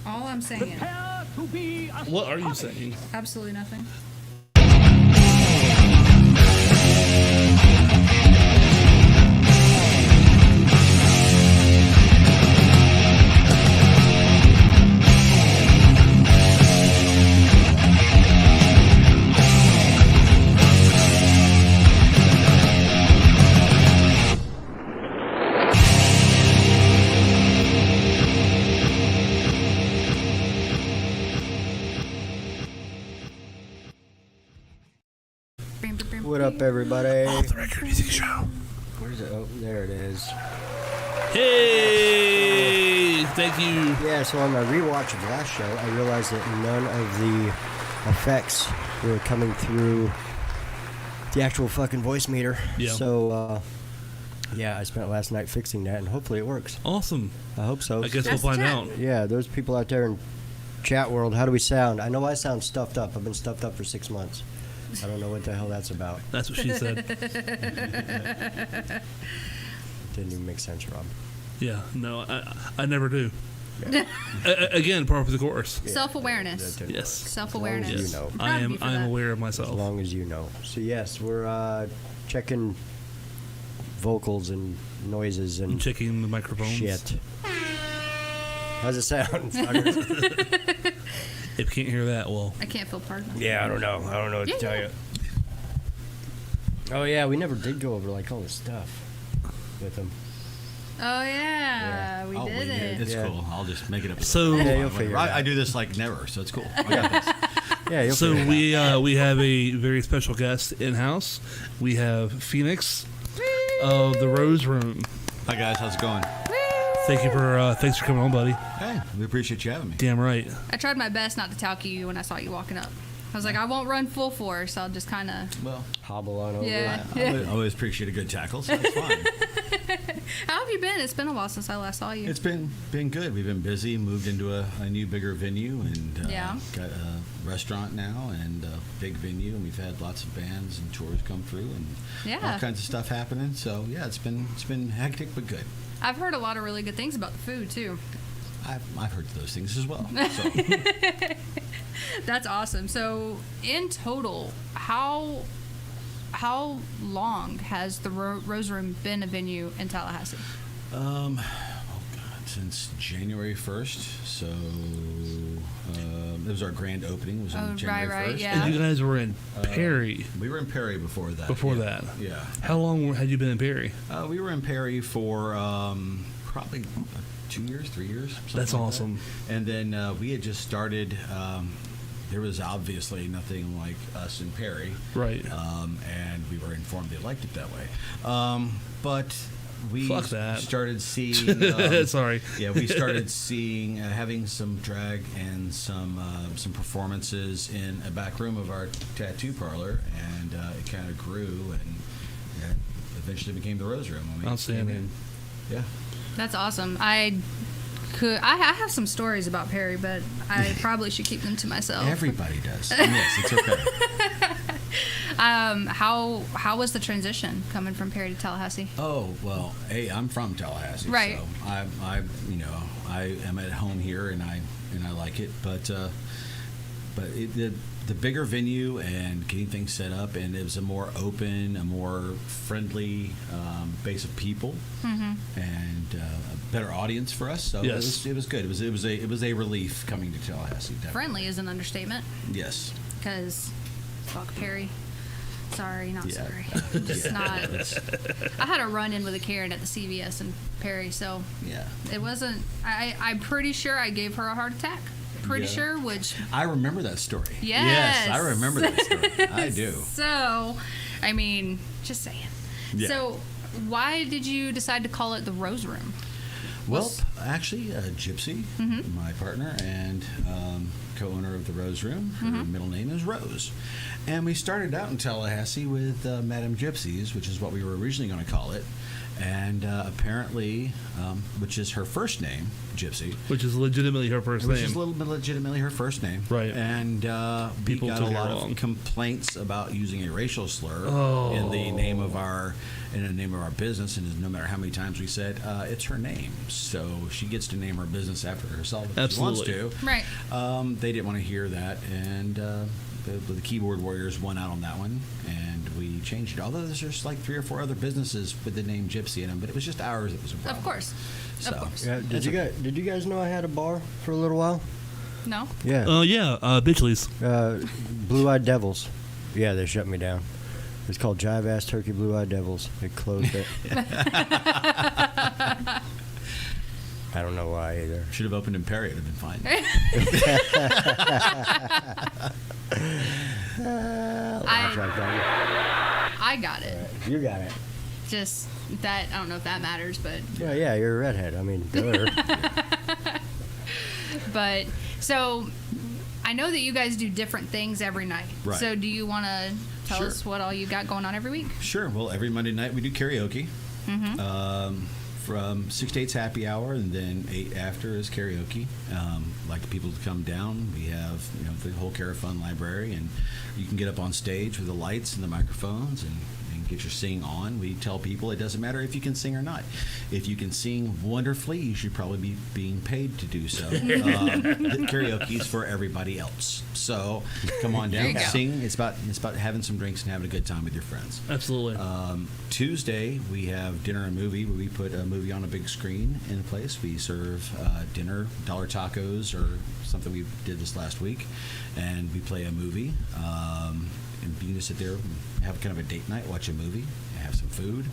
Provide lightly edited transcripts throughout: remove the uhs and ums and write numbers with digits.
All I'm saying. What are you saying? Absolutely nothing. What up, everybody? Off the Record Music Show. Where's it? Oh, there it is. Hey! Thank you. Yeah, so on my rewatch of last show, I realized that none of the effects were coming through the actual fucking voice meter. Yeah. So, yeah, I spent last night fixing that, and hopefully it works. Awesome. I hope so. I guess we'll find out. Yeah, those people out there in chat world, how do we sound? I know I sound stuffed up. I've been stuffed up for 6 months. I don't know what the hell that's about. That's what she said. Didn't even make sense, Rob. Yeah, no, I never do. Yeah. Again, part of the course. Yeah, Self-awareness. that didn't Yes. work. Self-awareness. As long as Yes. you know. I Proud of you for am that. aware of As myself. long as you know. So, yes, we're checking vocals and noises and Checking the microphones. shit. How's it sound? If you can't hear that, well, I can't feel part of it. Yeah, I don't know what to tell you. Oh, yeah, we never did go over, like, all this stuff with them. Oh, yeah. We did it. It's Yeah. cool. I'll just make it up. So- Yeah, you'll figure it out. I do this like never, so it's cool. I got this. Yeah, you'll so figure it out. we have a very special guest in house. We have Phoenix of the Rose Room. Hi guys, how's it going? Thanks for coming on, buddy. Hey, we appreciate you having me. Damn right. I tried my best not to talk to you when I saw you walking up. I was like, I won't run full force. I'll just kind of... Well, Hobble on over. Yeah. I always appreciate a good tackle, so it's fine. How have you been? It's been a while since I last saw you. It's been good. We've been busy. Moved into a new, bigger venue, and Yeah. got a restaurant now and a big venue, and we've had lots of bands and tours come through, and Yeah. all kinds of stuff happening. So yeah, it's been hectic but good. I've heard a lot of really good things about the food, too. I've heard those things as well. So. That's awesome. So, in total, how long has the Rose Room been a venue in Tallahassee? Oh God, since January 1st. So it was our grand opening. Was on January right, 1st. yeah. And you guys were in Perry We were in Perry before that. before yeah. that. Yeah. How long had you been in Perry? We were in Perry for probably 2 years, 3 years. something That's like awesome. that. And then we had just started. There was obviously nothing like us in Perry. Right. And we were informed they liked it that way. But we Fuck that. started seeing. Sorry. Yeah, we started seeing having some drag and some performances in a back room of our tattoo parlor, and it kind of grew and eventually became the Rose Room. when we Outstanding. came in. Yeah. That's awesome. I have some stories about Perry, but I probably should keep them to myself. Everybody does. Yes, it's okay. How was the transition coming from Perry to Tallahassee? Oh well, hey, I'm from Tallahassee, Right. So I am at home here, and I like it, but the bigger venue and getting things set up, and it was a more open, a more friendly base of people, and a better audience for us. So Yes. it was good. It was a relief coming to Tallahassee. Definitely. Friendly is an understatement, Yes. because fuck Perry. Sorry, not Yeah. sorry. Just Yeah. not. I had a run-in with a Karen at the CVS in Perry, so Yeah. it wasn't. I'm pretty sure I gave her a heart attack. Pretty Yeah. sure, which I remember that story. Yes. Yes, I remember that story. I do. So, I mean, just saying. Yeah. So, why did you decide to call it the Rose Room? Well, actually, Gypsy, my partner and co-owner of the Rose Room, her middle name is Rose. And we started out in Tallahassee with Madame Gypsy's, which is what we were originally going to call it. And apparently, which is her first name, Gypsy. Which is legitimately her first Which name. is legitimately her first name. Right. And we People got took a it lot wrong. of complaints about using a racial slur Oh. in the name of our business. And no matter how many times we said, it's her name. So she gets to name her business after herself if Absolutely. she wants to. Right. They didn't want to hear that. And the keyboard warriors won out on that one. And we changed it. Although there's just like 3 or 4 other businesses with the name Gypsy in them. But it was just ours that was a problem. Of course. So, Of course. Yeah, did you guys know I had a bar for a little while? No? Yeah. Bitchley's. Blue Eyed Devils. Yeah, they shut me down. It's called Jive Ass Turkey Blue Eyed Devils. They closed it. I don't know why either. Should have opened in Perry. It would have been fine. I got it. You got it. Just that, I don't know if that matters, but Yeah, you're a redhead. I mean, duh. But so I know that you guys do different things every night. Right. So do you want to tell Sure. us what all you got going on every week? Sure. Well, every Monday night we do karaoke. Mm-hmm. From 6 to 8's happy hour, and then 8 after is karaoke. Like people to come down. We have the whole Cara Fun library, and you can get up on stage with the lights and the microphones and get your sing on. We tell people it doesn't matter if you can sing or not. If you can sing wonderfully, you should probably be being paid to do so. The karaoke is for everybody else. So come on There you down, go. sing. It's about having some drinks and having a good time with your friends. Absolutely. Tuesday, we have dinner and movie, where we put a movie on a big screen in a place. We serve dinner, dollar tacos, or something we did this last week, and we play a movie. And you can sit there and have kind of a date night, watch a movie, and have some food.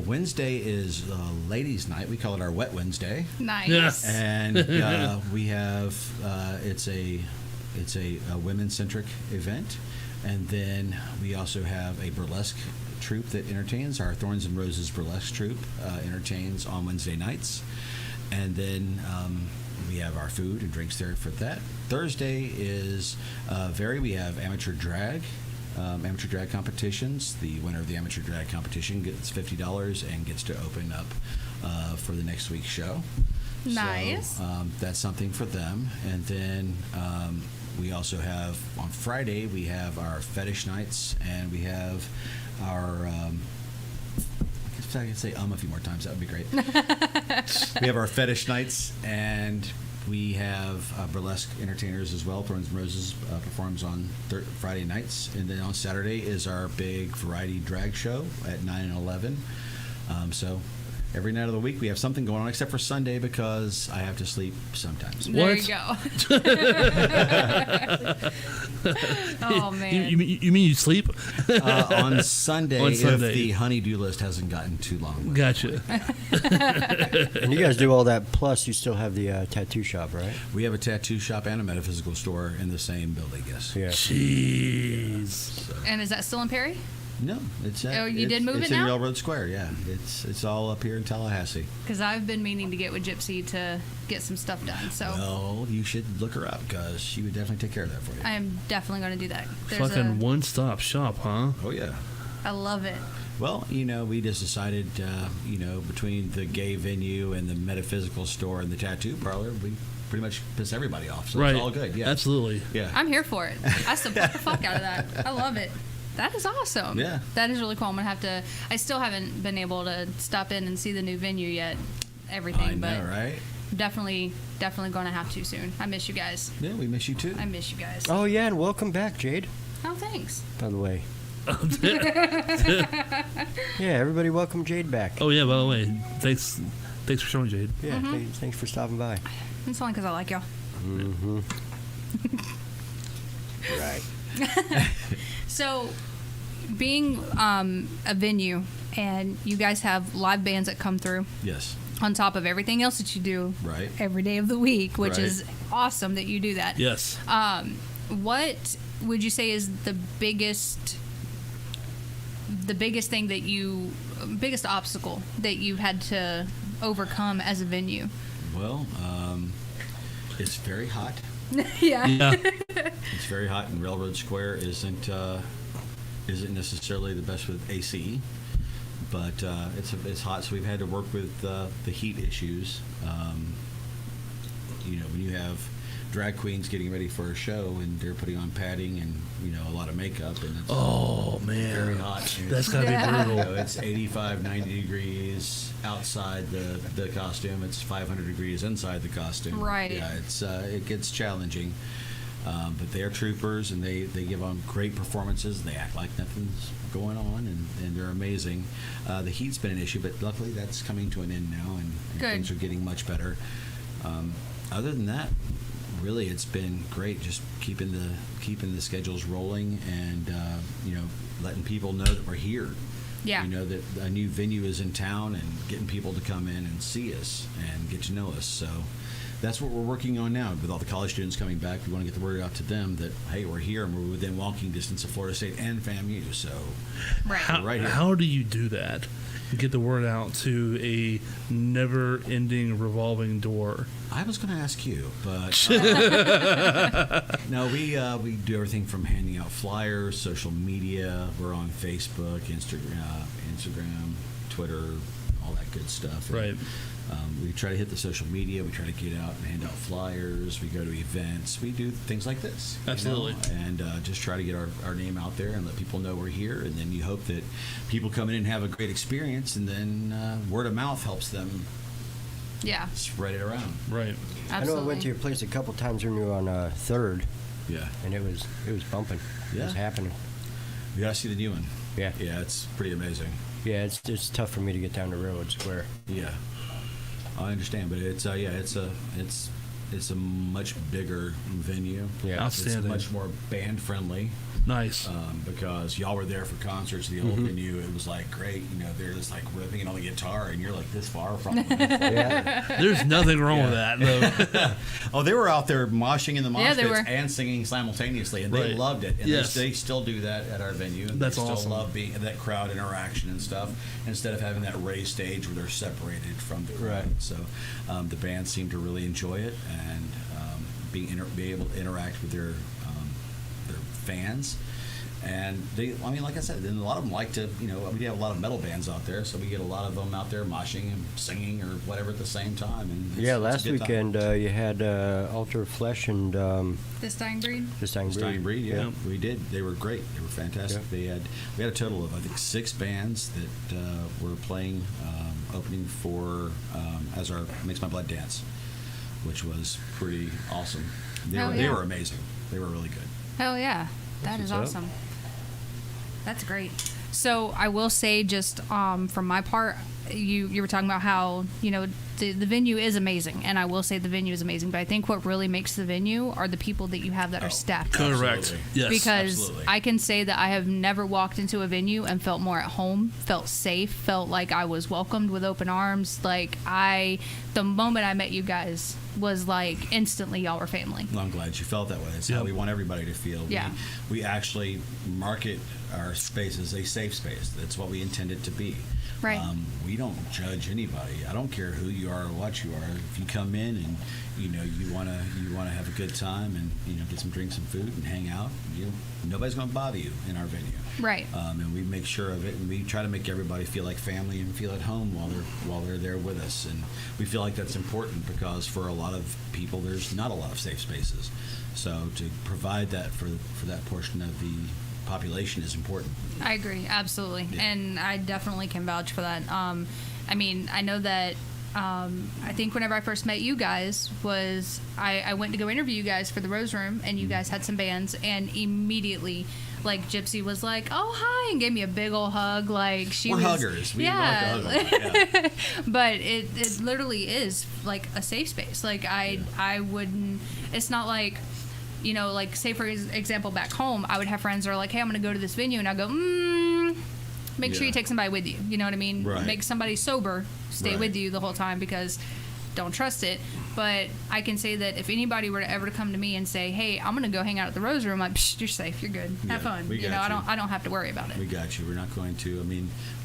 Wednesday is ladies' night. We call it our Wet Wednesday. Nice. Yes. And we have it's a women-centric event, and then we also have a burlesque troupe that entertains. Our Thorns and Roses burlesque troupe entertains on Wednesday nights, and then we have our food and drinks there for that. Thursday is we have amateur drag competitions. The winner of the amateur drag competition gets $50 and gets to open up for the next week's show. Nice. So, that's something for them. And then we also have, on Friday, we have our fetish nights, and we have our... if I could say a few more times, that would be great. We have our fetish nights, and we have burlesque entertainers as well. Thorns and Roses performs on Friday nights, and then on Saturday is our big variety drag show at 9 and 11. So every night of the week we have something going on, except for Sunday, because I have to sleep sometimes. There What? you go. Oh, man. You mean you sleep? On Sunday, On Sunday. if the honey-do list hasn't gotten too long. Gotcha. And you guys do all that, plus you still have the tattoo shop, right? We have a tattoo shop and a metaphysical store in the same building, yes. Yeah. Jeez. And is that still in Perry? No, it's Oh, you did move it's it in now? Railroad Square. Yeah, it's all up here in Tallahassee. Because I've been meaning to get with Gypsy to get some stuff done. So Well, you should look her up, because she would definitely take care of that for you. I am definitely going to do that. Fucking one-stop shop, huh? Oh yeah. I love it. Well, we just decided, between the gay venue and the metaphysical store and the tattoo parlor, we pretty much piss everybody off. So Right. it's all good. Yeah. Absolutely. Yeah. I'm here for it. I support the fuck out of that. I love it. That is awesome. Yeah. That is really cool. I'm going to have to... I still haven't been able to stop in and see the new venue yet. Everything. I know, but right? definitely going to have to soon. I miss you guys. Yeah, we miss you too. I miss you guys. Oh, yeah, and welcome back, Jade, Oh, thanks. by the way. Yeah, everybody welcome Jade back. Oh yeah. By the way, thanks for showing, Jade. Yeah, Mm-hmm. thanks for stopping by. It's only because I like y'all. Mm-hmm. Right. So, being a venue, and you guys have live bands that come through Yes. on top of everything else that you do Right. every day of the week, which Right. is awesome that you do that. Yes. What would you say is the biggest thing that biggest obstacle that you've had to overcome as a venue? Well, it's very hot. Yeah. Yeah. It's very hot, and Railroad Square isn't necessarily the best with AC. but it's hot, so we've had to work with the heat issues. When you have drag queens getting ready for a show and they're putting on padding and a lot of makeup and it's very hot. That's gotta be brutal. It's 85, 90 degrees outside the costume. It's 500 degrees inside the costume. Right. Yeah, it gets challenging. But they're troopers, and they give on great performances. They act like nothing's going on, and they're amazing. The heat's been an issue, but luckily that's coming to an end now, and things are getting much better. Other than that, really, it's been great. Just keeping the schedules rolling, and letting people know that we're here. Yeah. That a new venue is in town, and getting people to come in and see us and get to know us. So that's what we're working on now. With all the college students coming back, we want to get the word out to them that, hey, we're here and we're within walking distance of Florida State and FAMU. So right. we're right here. How do you do that? You get the word out to a never-ending revolving door. I was going to ask you, but no, we do everything from handing out flyers, social media. We're on Facebook, Instagram, Twitter, all that good stuff. Right. We try to hit the social media. We try to get out and hand out flyers. We go to events. We do things like this. Absolutely. And just try to get our name out there and let people know we're here. And then you hope that people come in and have a great experience, and then word of mouth helps them spread it around. Right. Absolutely. I know I went to your place a couple times when you were on 3rd, Yeah. and it was bumping. Yeah. It was happening. You got to see the new one. Yeah. Yeah, it's pretty amazing. Yeah, it's tough for me to get down to Railroad Square. Yeah. I understand, but it's a much bigger venue. Yeah. Outstanding. It's much more band friendly. Nice. Because y'all were there for concerts. The old venue, it was like great. They're just like ripping it on the guitar, and you're like this far from them. Yeah. There's nothing wrong with that, though. Oh, they were out there moshing in the mosh they pits were. and singing simultaneously, and they Right. loved it. And Yes. they still do that at our venue. And That's they still awesome. love being that crowd interaction and stuff, instead of having that raised stage where they're separated from the crowd. Right. So the band seemed to really enjoy it, and be able to interact with their fans. And like I said, then a lot of them like to, we have a lot of metal bands out there, so we get a lot of them out there moshing and singing or whatever at the same time. And it's Last a good time. weekend you had Altar of Flesh and This dying breed. This Dying Breed. Dying Breed, yeah, Yeah. we did. They were great. They were fantastic. Yeah. We had a total of, I think, 6 bands that were playing, opening for as our Makes My Blood Dance, which was pretty awesome. They were amazing. They were really good. Hell yeah. That is what's up. awesome. That's great. So I will say, just from my part, you were talking about how the venue is amazing, and I will say the venue is amazing. But I think what really makes the venue are the people that you have that are staffed. Correct. Absolutely. Yes. Because absolutely. I can say that I have never walked into a venue and felt more at home, felt safe, felt like I was welcomed with open arms. The moment I met you guys was like instantly y'all were family. Well, I'm glad you felt that way. That's Yep. how we want everybody to feel. Yeah. We actually market our space as a safe space. That's what we intend it to be. Right. We don't judge anybody. I don't care who you are or what you are. If you come in and you want to have a good time and get some drinks and food and hang out, nobody's going to bother you in our venue. Right. And we make sure of it, and we try to make everybody feel like family and feel at home while they're there with us. And we feel like that's important because for a lot of people, there's not a lot of safe spaces. So to provide that for that portion of the population is important. I agree, absolutely, Yeah. and I definitely can vouch for that. I know that. I think whenever I first met you guys was I went to go interview you guys for the Rose Room, and you guys had some bands, and immediately, Gypsy was like, "Oh, hi," and gave me a big old hug. We're Huggers. We like to hug a lot, yeah. But it literally is like a safe space. I wouldn't. It's not like. Say for example, back home, I would have friends that are like, "Hey, I'm going to go to this venue," and I go, make sure you take somebody with you. You know what I mean? Right. Make somebody sober stay Right. with you the whole time because don't trust it. But I can say that if anybody were to ever come to me and say, "Hey, I'm going to go hang out at the Rose Room," I'm like, "Psh, you're safe, you're good, have Yeah, fun." we got you. I don't have to worry about it. We got you. We're not going to.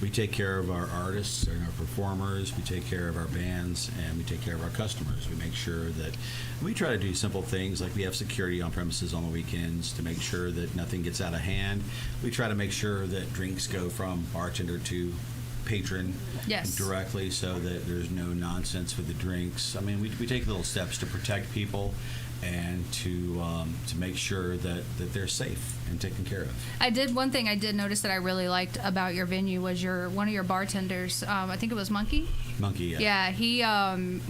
We take care of our artists and our performers. We take care of our bands, and we take care of our customers. We make sure that we try to do simple things like we have security on premises on the weekends to make sure that nothing gets out of hand. We try to make sure that drinks go from bartender to patron Yes. directly, so that there's no nonsense with the drinks. I mean, we take little steps to protect people and to make sure that they're safe and taken care of. I did one thing I did notice that I really liked about your venue was one of your bartenders. I think it was Monkey. Monkey, yeah. Yeah, he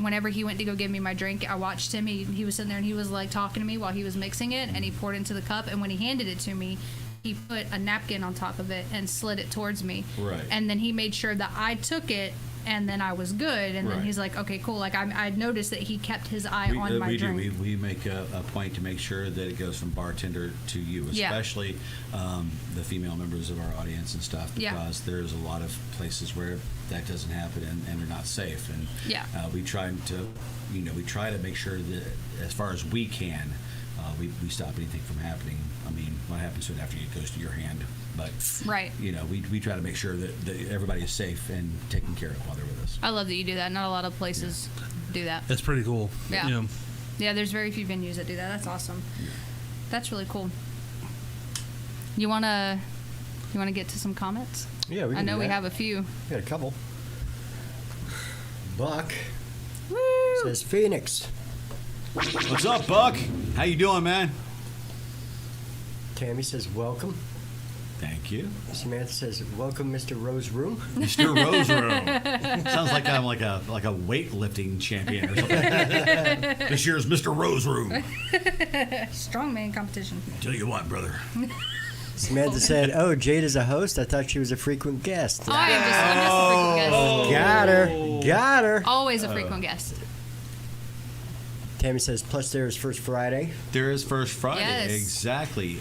whenever he went to go give me my drink, I watched him. He was sitting there and he was like talking to me while he was mixing it, and he poured into the cup. And when he handed it to me, he put a napkin on top of it and slid it towards me. Right. And then he made sure that I took it, and then I was good. And Right. then he's like, okay, cool. Like I noticed that he kept his eye on my we drink. do. We make a point to make sure that it goes from bartender to you, Yeah. especially the female members of our audience and stuff, Yeah. because there's a lot of places where that doesn't happen and they're not safe. And Yeah. we try to make sure that as far as we can, we stop anything from happening. I mean, what happens to it after it goes to your hand? But Right. We try to make sure that everybody is safe and taken care of while they're with us. I love that you do that. Not a lot of places do that. That's pretty cool. Yeah. Yeah, there's very few venues that do that. That's awesome. That's really cool. You wanna get to some comments? Yeah, we I can know do we that. have a few. We got a couple. Buck Woo! says Phoenix. What's up, Buck? How you doing, man? Tammy says welcome. Thank you. Samantha says welcome, Mr. Rose Room. Mr. Rose Room. Sounds like I'm like a weightlifting champion or something. This year's Mr. Rose Room. Strongman competition. Tell you what, brother. Samantha said, "Oh, Jade is a host. I thought she was a frequent guest." Oh, I'm just a frequent guest. Got her. Always a frequent guest. Tammy says, "Plus there is First Friday." There is First Friday. Yes. Exactly.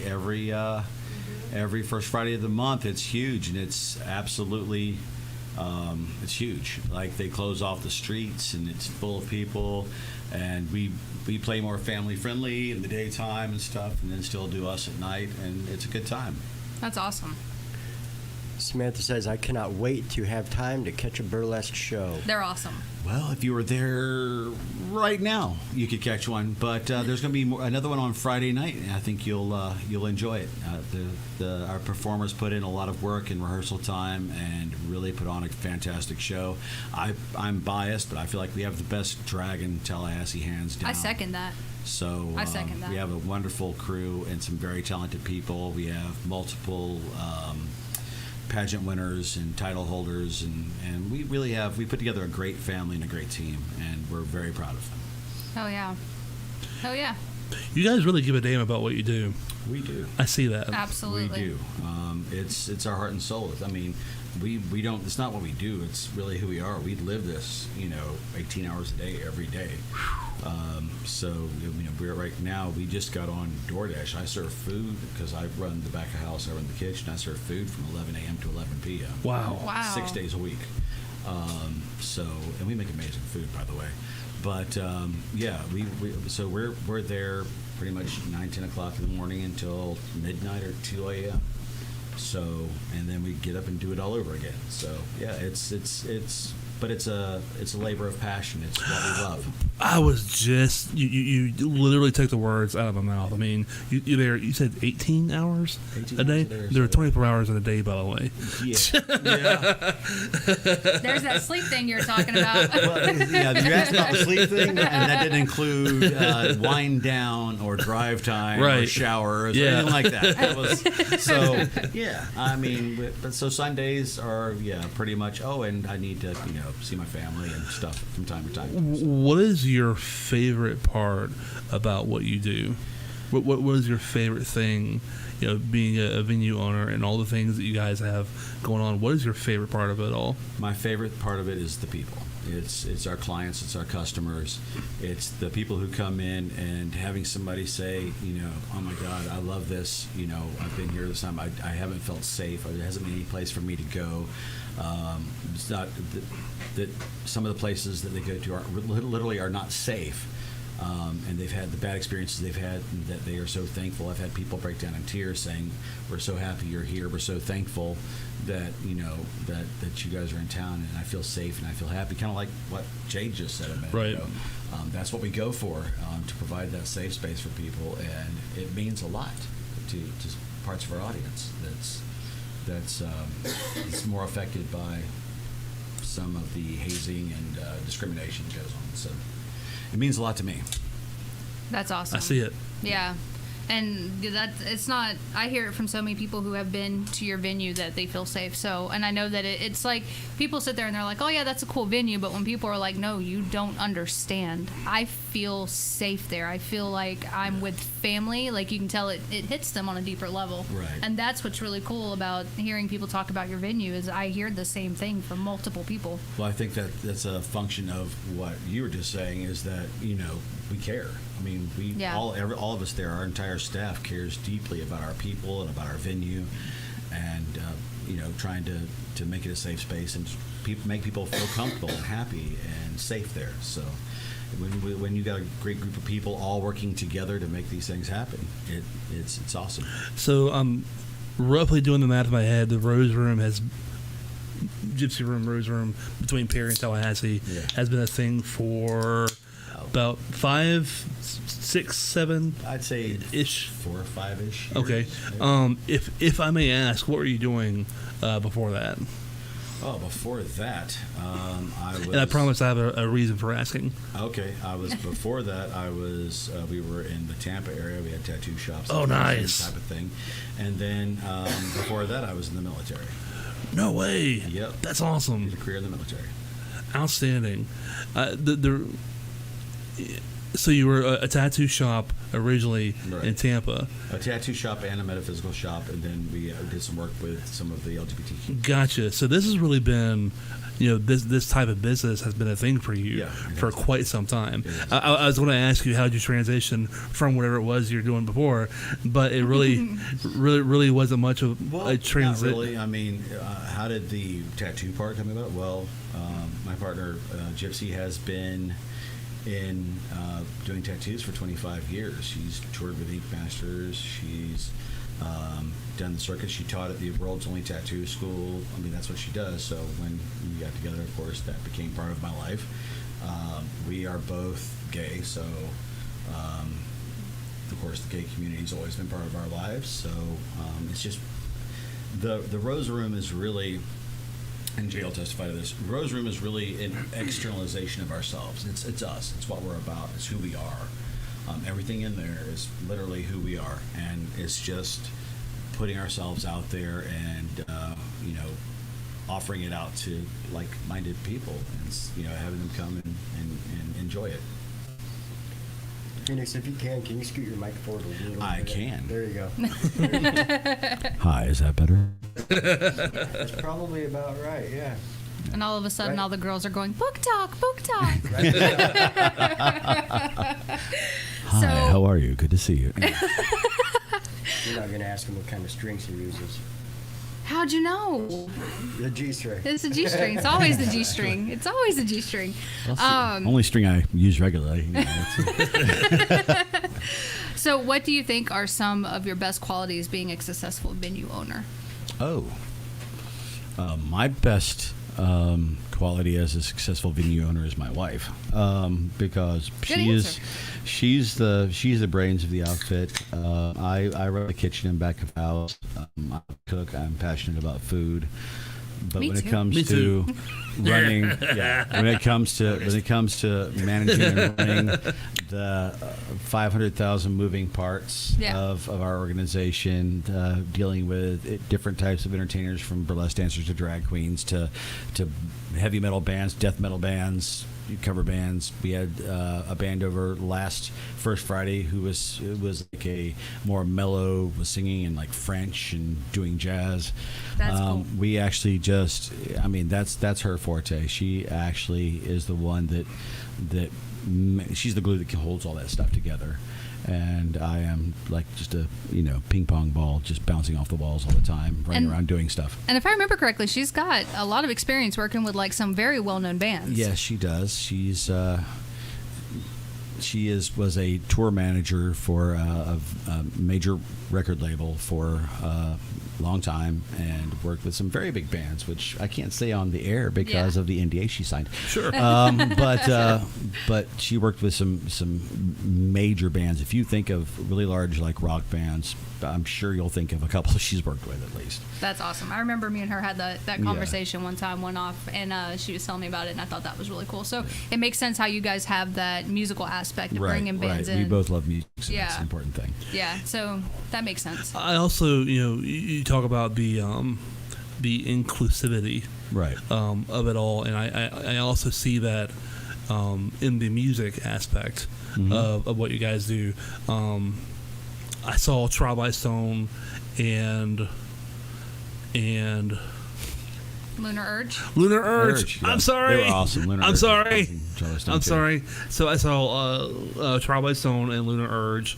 Every first Friday of the month, it's huge, and it's absolutely it's huge. Like, they close off the streets, and it's full of people, and we play more family friendly in the daytime and stuff, and then still do us at night, and it's a good time. That's awesome. Samantha says, "I cannot wait to have time to catch a burlesque show." They're awesome. Well, if you were there right now, you could catch one. But there's going to be another one on Friday night, and I think you'll enjoy it. Our performers put in a lot of work and rehearsal time, and really put on a fantastic show. I'm biased, but I feel like we have the best drag in Tallahassee, hands down. I second that. So I second that. we have a wonderful crew and some very talented people. We have multiple pageant winners and title holders, and we really we put together a great family and a great team, and we're very proud of them. Oh yeah. Oh yeah. You guys really give a damn about what you do. We do. I see that. Absolutely. We do. It's our heart and soul. I mean, we don't. It's not what we do. It's really who we are. We live this, 18 hours a day, every day. So we're right now. We just got on DoorDash. I serve food because I run the back of house. I run the kitchen. I serve food from 11 a.m. to 11 p.m. Wow. Wow. 6 days a week. And we make amazing food, by the way. But so we're there pretty much 9-10 o'clock in the morning until midnight or 2 a.m. So, and then we get up and do it all over again. So yeah, it's a labor of passion. It's what we love. I was just you literally took the words out of my mouth. I mean, you said 18 hours 18 a day. hours a day or There are so. 24 hours in a day, by the way. Yeah. There's that sleep thing you're talking about. Well, yeah, you asked about the sleep thing, and that didn't include wind down or drive time or Right. showers or Yeah. anything like that. That was so. Yeah, I mean, but so Sundays are pretty much. Oh, and I need to see my family and stuff from time to time. What is your favorite part about what you do? What is your favorite thing? Being a venue owner and all the things that you guys have going on. What is your favorite part of it all? My favorite part of it is the people. It's our clients, it's our customers, it's the people who come in and having somebody say, oh my God, I love this. I've been here this time. I haven't felt safe. There hasn't been any place for me to go. It's not that some of the places that they go to literally are not safe. And they've had the bad experiences they've had, and that they are so thankful. I've had people break down in tears saying, "We're so happy you're here. We're so thankful that that you guys are in town, and I feel safe and I feel happy." Kind of like what Jade just said a minute Right. ago. That's what we go for, to provide that safe space for people, and it means a lot to parts of our audience. That's more affected by some of the hazing and discrimination that goes on. So it means a lot to me. That's awesome. I see it. Yeah. And it's not, I hear it from so many people who have been to your venue that they feel safe. So, and I know that it's like people sit there and they're like, oh yeah, that's a cool venue. But when people are like, no, you don't understand. I feel safe there. I feel like I'm with family. Like you can tell it hits them on a deeper level. Right. And that's what's really cool about hearing people talk about your venue is I hear the same thing from multiple people. Well, I think that's a function of what you were just saying is that, we care. I mean, all of us there, our entire staff cares deeply about our people and about our venue, and trying to make it a safe space and make people feel comfortable and happy and safe there. So when you got a great group of people all working together to make these things happen, it's awesome. So roughly doing the math in my head, the Rose Room Gypsy Room, Rose Room between Perry and Tallahassee has been a thing for about 5, 6, 7. I'd say ish, 4 or 5-ish. Okay. If I may ask, what were you doing before that? Oh, before that, I was. And I promise I have a reason for asking. Okay, before that. We were in the Tampa area. We had tattoo shops. Oh, nice. Type of thing, and then before that, I was in the military. No way. Yep. That's awesome. A career in the military. Outstanding. So you were a tattoo shop originally in Tampa. A tattoo shop and a metaphysical shop, and then we did some work with some of the LGBTQ. Gotcha. So this has really been, this type of business has been a thing for you for quite some time. I was going to ask you how did you transition from whatever it was you were doing before, but it really, really wasn't much of a transition. Not really. I mean, how did the tattoo part come about? Well, my partner Gypsy has been in doing tattoos for 25 years. She's toured with Ink Masters. She's done the circuit. She taught at the world's only tattoo school. I mean, that's what she does. So when we got together, of course, that became part of my life. We are both gay, so of course the gay community's always been part of our lives. So it's just the Rose Room is really, and Jay will testify to this, Rose Room is really an externalization of ourselves. It's us. It's what we're about. It's who we are. Everything in there is literally who we are, and it's just putting ourselves out there and offering it out to like-minded people, and having them come and enjoy it. Phoenix, if you can you scoot your mic forward a little bit? I can. There you go. Hi, is that better? That's probably about right, yeah. And all of a sudden, all the girls are going, book talk. Hi, how are you? Good to see you. You're not going to ask him what kind of strings he uses. How'd you know? The G-string. It's a G-string. It's always the G-string. It's always the G-string. Only string I use regularly. So what do you think are some of your best qualities being a successful venue owner? My best quality as a successful venue owner is my wife, because she's the brains of the outfit. I run the kitchen and back of house. I cook. I'm passionate about food. But when it comes to running, when it comes to managing and running the 500,000 moving parts of our organization, dealing with different types of entertainers, from burlesque dancers to drag queens to heavy metal bands, death metal bands, cover bands. We had a band over first Friday who was like a more mellow, was singing in like French and doing jazz. That's cool. We actually that's her forte. She actually is the one that she's the glue that holds all that stuff together. And I am like just a ping pong ball, just bouncing off the walls all the time, running around doing stuff. And if I remember correctly, she's got a lot of experience working with like some very well-known bands. Yes, she does. Was a tour manager for a major record label for a long time, and worked with some very big bands, which I can't say on the air because of the NDA she signed. Sure. But she worked with some major bands. If you think of really large like rock bands, I'm sure you'll think of a couple she's worked with at least. That's awesome. I remember me and her had that conversation one time, went off, and she was telling me about it, and I thought that was really cool. So it makes sense how you guys have that musical aspect of bringing bands in. We both love music, so Yeah. that's an important thing. Yeah, so that makes sense. I also, you talk about the inclusivity Right. of it all, and I also see that in the music aspect of what you guys do. I saw Trial by Stone and Lunar Urge. Yeah. I'm sorry. They were awesome. Lunar I'm Urge sorry. was awesome. Charlie Stone I'm too. sorry. So I saw Trial by Stone and Lunar Urge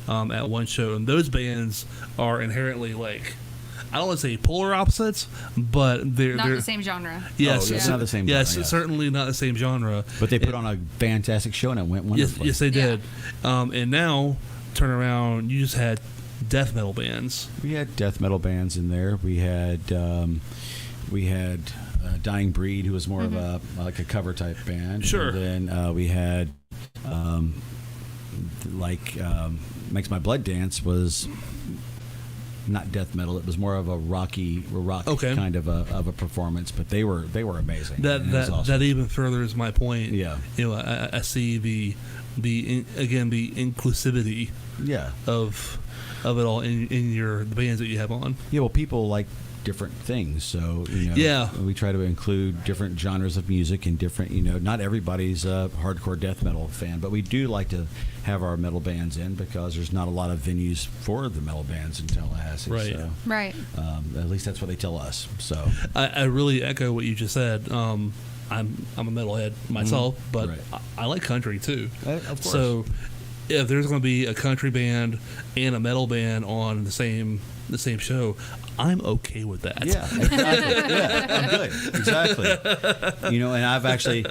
at one show, and those bands are inherently like, I don't want to say polar opposites, but they're Not the same genre. Yes, it's not the same Yes, genre, yes. certainly not the same genre. But they put on a fantastic show and it went wonderfully. Yes, they did. And now turn around, you just had death metal bands. We had death metal bands in there. We had Dying Breed, who was more of a like a cover type band. Sure. And then we had Makes My Blood Dance was not death metal. It was more of a rock kind of a performance. But they were amazing. That And it was awesome. that even furthers my point. Yeah. I see the inclusivity Yeah. of it all in the bands that you have on. Yeah, well, people like different things, so we try to include different genres of music and different. Not everybody's a hardcore death metal fan, but we do like to have our metal bands in because there's not a lot of venues for the metal bands in Tallahassee. Right. So, Right. at least that's what they tell us. So I really echo what you just said. I'm a metalhead myself, but Right. I like country too. Of course. So if there's going to be a country band and a metal band on the same show, I'm okay with that. Yeah, exactly. Yeah, I'm good. Exactly. And I've actually,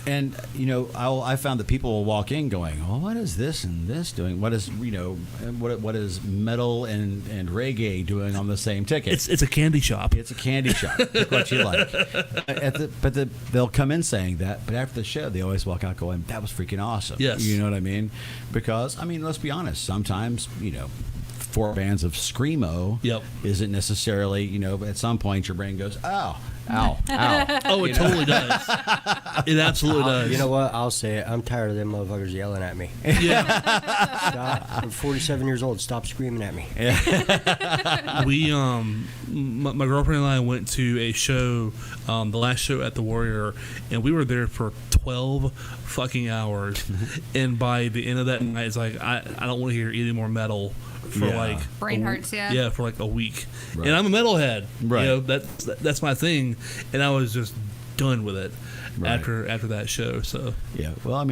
I found that people will walk in going, "Oh, what is this and this doing? What is what is metal and reggae doing on the same ticket?" It's a candy shop. It's a candy shop. Pick what you like. They'll come in saying that, but after the show, they always walk out going, "That was freaking awesome." Yes. You know what I mean? Because let's be honest. Sometimes 4 bands of screamo Yep. isn't necessarily at some point your brain goes, "Ow, ow, ow." Oh, it totally does. It absolutely does. You know what? I'll say it. I'm tired of them motherfuckers yelling at me. Yeah. Stop. I'm 47 years old. Stop screaming at me. We my girlfriend and I went to a show, the last show at the Warrior, and we were there for 12 fucking hours. And by the end of that night, it's like I don't want to hear any more metal for Yeah. Brain a- hurts, yeah. Yeah, for like a week. Right. And I'm a metalhead. Right. That's my thing, and I was just done with it Right. after that show. So Yeah, well,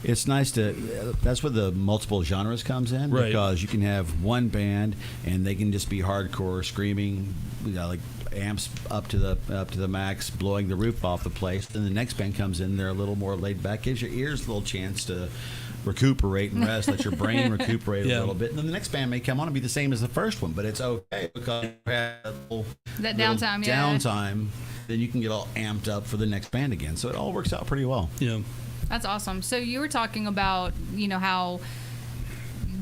it's nice to. That's where the multiple genres comes in, Right. because you can have one band and they can just be hardcore, screaming, like amps up to the max, blowing the roof off the place. Then the next band comes in, they're a little more laid back, gives your ears a little chance to recuperate and rest, let your brain recuperate Yeah. a little bit. And then the next band may come on and be the same as the first one, but it's okay because you had a little Downtime, yeah. downtime. Then you can get all amped up for the next band again. So it all works out pretty well. yeah. That's awesome. So you were talking about, how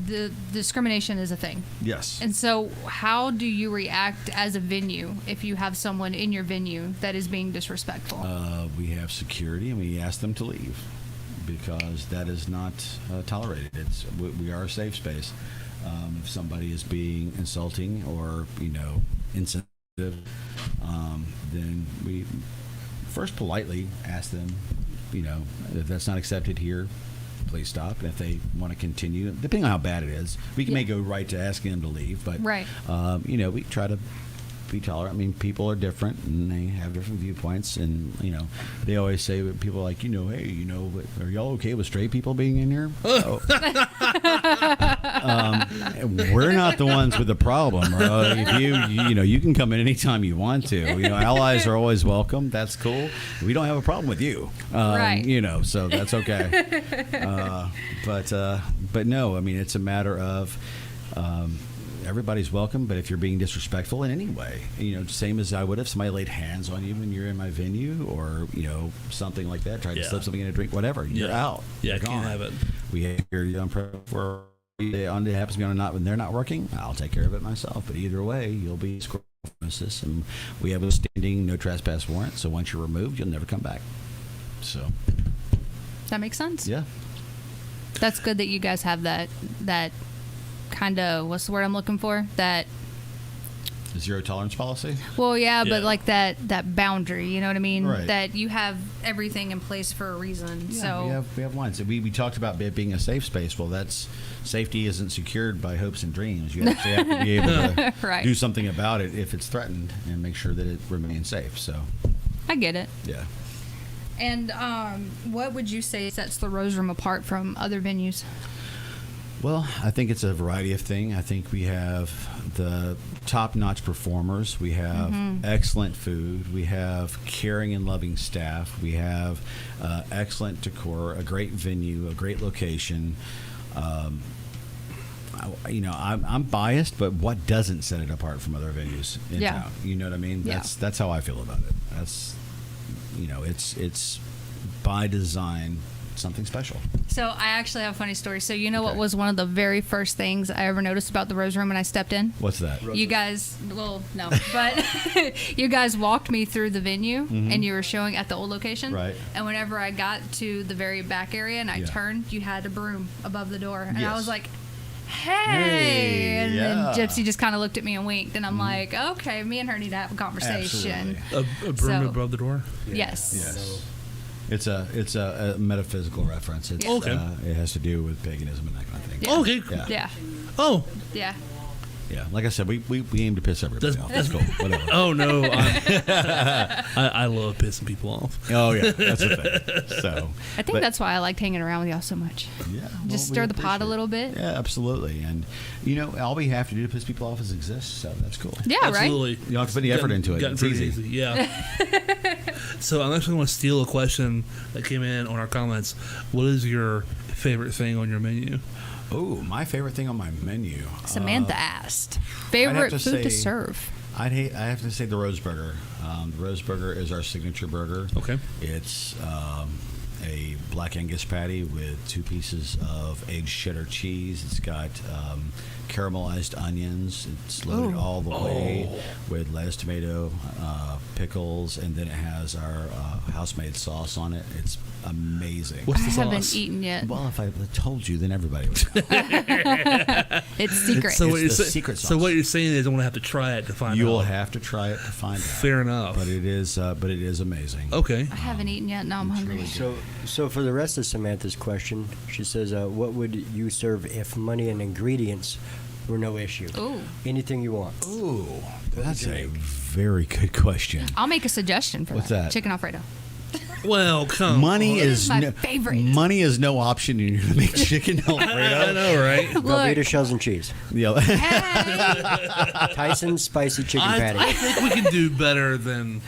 the discrimination is a thing. Yes. And so how do you react as a venue if you have someone in your venue that is being disrespectful? We have security, and we ask them to leave because that is not tolerated. We are a safe space. If somebody is being insulting or insensitive, then we first politely ask them, if that's not accepted here, please stop. And if they want to continue, depending on how bad it is, we may go right to asking them to leave. But Right. we try to be tolerant. People are different and they have different viewpoints, and they always say, people are like, hey, are y'all okay with straight people being in here? Oh. We're not the ones with the problem. If you can come in anytime you want to. Allies are always welcome. That's cool. We don't have a problem with you. Right. So that's okay. But no, it's a matter of everybody's welcome. But if you're being disrespectful in any way, same as I would if somebody laid hands on you when you're in my venue, or something like that, tried to slip something in a drink, whatever, you're out. Yeah, You're I can't gone. have it. We have your for on it happens to be on a night when they're not working. I'll take care of it myself. But either way, you'll be escorted from the premises, and we have a standing no trespass warrant. So once you're removed, you'll never come back. So That makes sense. yeah. That's good that you guys have that kind of, what's the word I'm looking for? That, Zero tolerance policy. well, yeah, Yeah. but like that boundary, you know what I mean? Right. That you have everything in place for a reason. Yeah, So we have lines. We talked about it being a safe space. Well, that's safety isn't secured by hopes and dreams. You actually have to be able to Right. do something about it if it's threatened and make sure that it remains safe. So I get it. yeah. And what would you say sets the Rose Room apart from other venues? Well, I think it's a variety of things. I think we have the top-notch performers. We have excellent food. We have caring and loving staff. We have excellent decor, a great venue, a great location. I'm biased, but what doesn't set it apart from other venues in Yeah. town? You know what I mean? Yeah. That's how I feel about it. That's it's by design something special. So I actually have a funny story. So what Okay. was one of the very first things I ever noticed about the Rose Room when I stepped in? What's that? You guys, well, no, but you guys walked me through the venue, and you were showing at the old location. Right. And whenever I got to the very back area and I Yeah. turned, you had a broom above the door, and I Yes. was like, "Hey!" Hey, and yeah. then Gypsy just kind of looked at me and winked, and I'm like, "Okay, me and her need to have a conversation." Absolutely. A broom So- above the door. Yes. Yes. It's a metaphysical reference. It's, Yeah. Okay. It has to do with paganism and that kind of thing. Yeah. Okay. Yeah. Yeah. Oh. Yeah. Yeah. Like I said, we aim to piss everybody That's- off. That's cool. Whatever. Oh no. I love pissing people off. Oh yeah, that's the thing. So I think that's why I liked hanging around with y'all so much. yeah. Just we stir the pot a appreciate little it. bit. Yeah, absolutely. And all we have to do to piss people off is exist. So that's cool. Yeah, right? Absolutely. You don't have to put any effort into it. Gotten It's pretty easy. Yeah. So I'm actually going to steal a question that came in on our comments. What is your favorite thing on your menu? Oh, my favorite thing on my menu. Samantha asked. Favorite to food to say- serve? I have to say the Rose Burger. The Rose Burger is our signature burger. Okay. It's a black Angus patty with 2 pieces of aged cheddar cheese. It's got caramelized onions. It's loaded Ooh. all the way with lettuce, tomato, pickles, and then it has our house-made sauce on it. It's amazing. What's I the haven't sauce? eaten yet. Well, if I told you, then everybody would know. It's secret. So what, It's you're the secret so sauce. what you're saying is I'm going to have to try it to find You will out. have to try it to find out. Fair enough. But it is amazing. Okay. I haven't eaten yet. Now I'm hungry. So for the rest of Samantha's question, she says, what would you serve if money and ingredients were no issue? Ooh. Anything you want. Ooh, that's a very good question. I'll make a suggestion for What's that. that? Chicken Alfredo. Well, come Money on. is is my favorite. Money is no option. You're gonna make chicken I Alfredo. know, right? Velveeta shells and cheese. Yeah. Hey. Tyson's spicy chicken patty. I think we can do better than.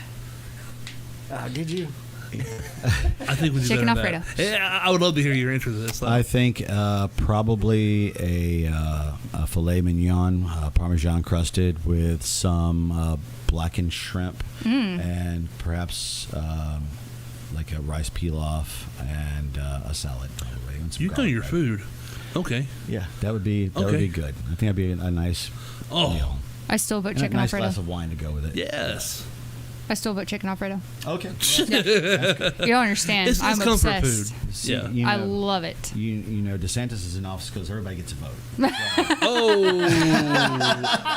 Did you? I think we can do Chicken better than Alfredo. that. Yeah, I would love to hear your answer to this. Though. I think probably a filet mignon, Parmesan crusted with some blackened shrimp and perhaps like a rice pilaf and a salad. Probably, and some You know garlic your bread. food. Okay. Yeah, that would be Okay. good. I think that'd be a nice Oh. meal. I still vote And a chicken nice Alfredo. glass of wine to go with it. Yes. I still vote chicken Alfredo. Okay. You don't understand. It's I'm comfort obsessed. food. See, Yeah. you know, I love it. you know, DeSantis is in office because everybody gets a vote. Oh.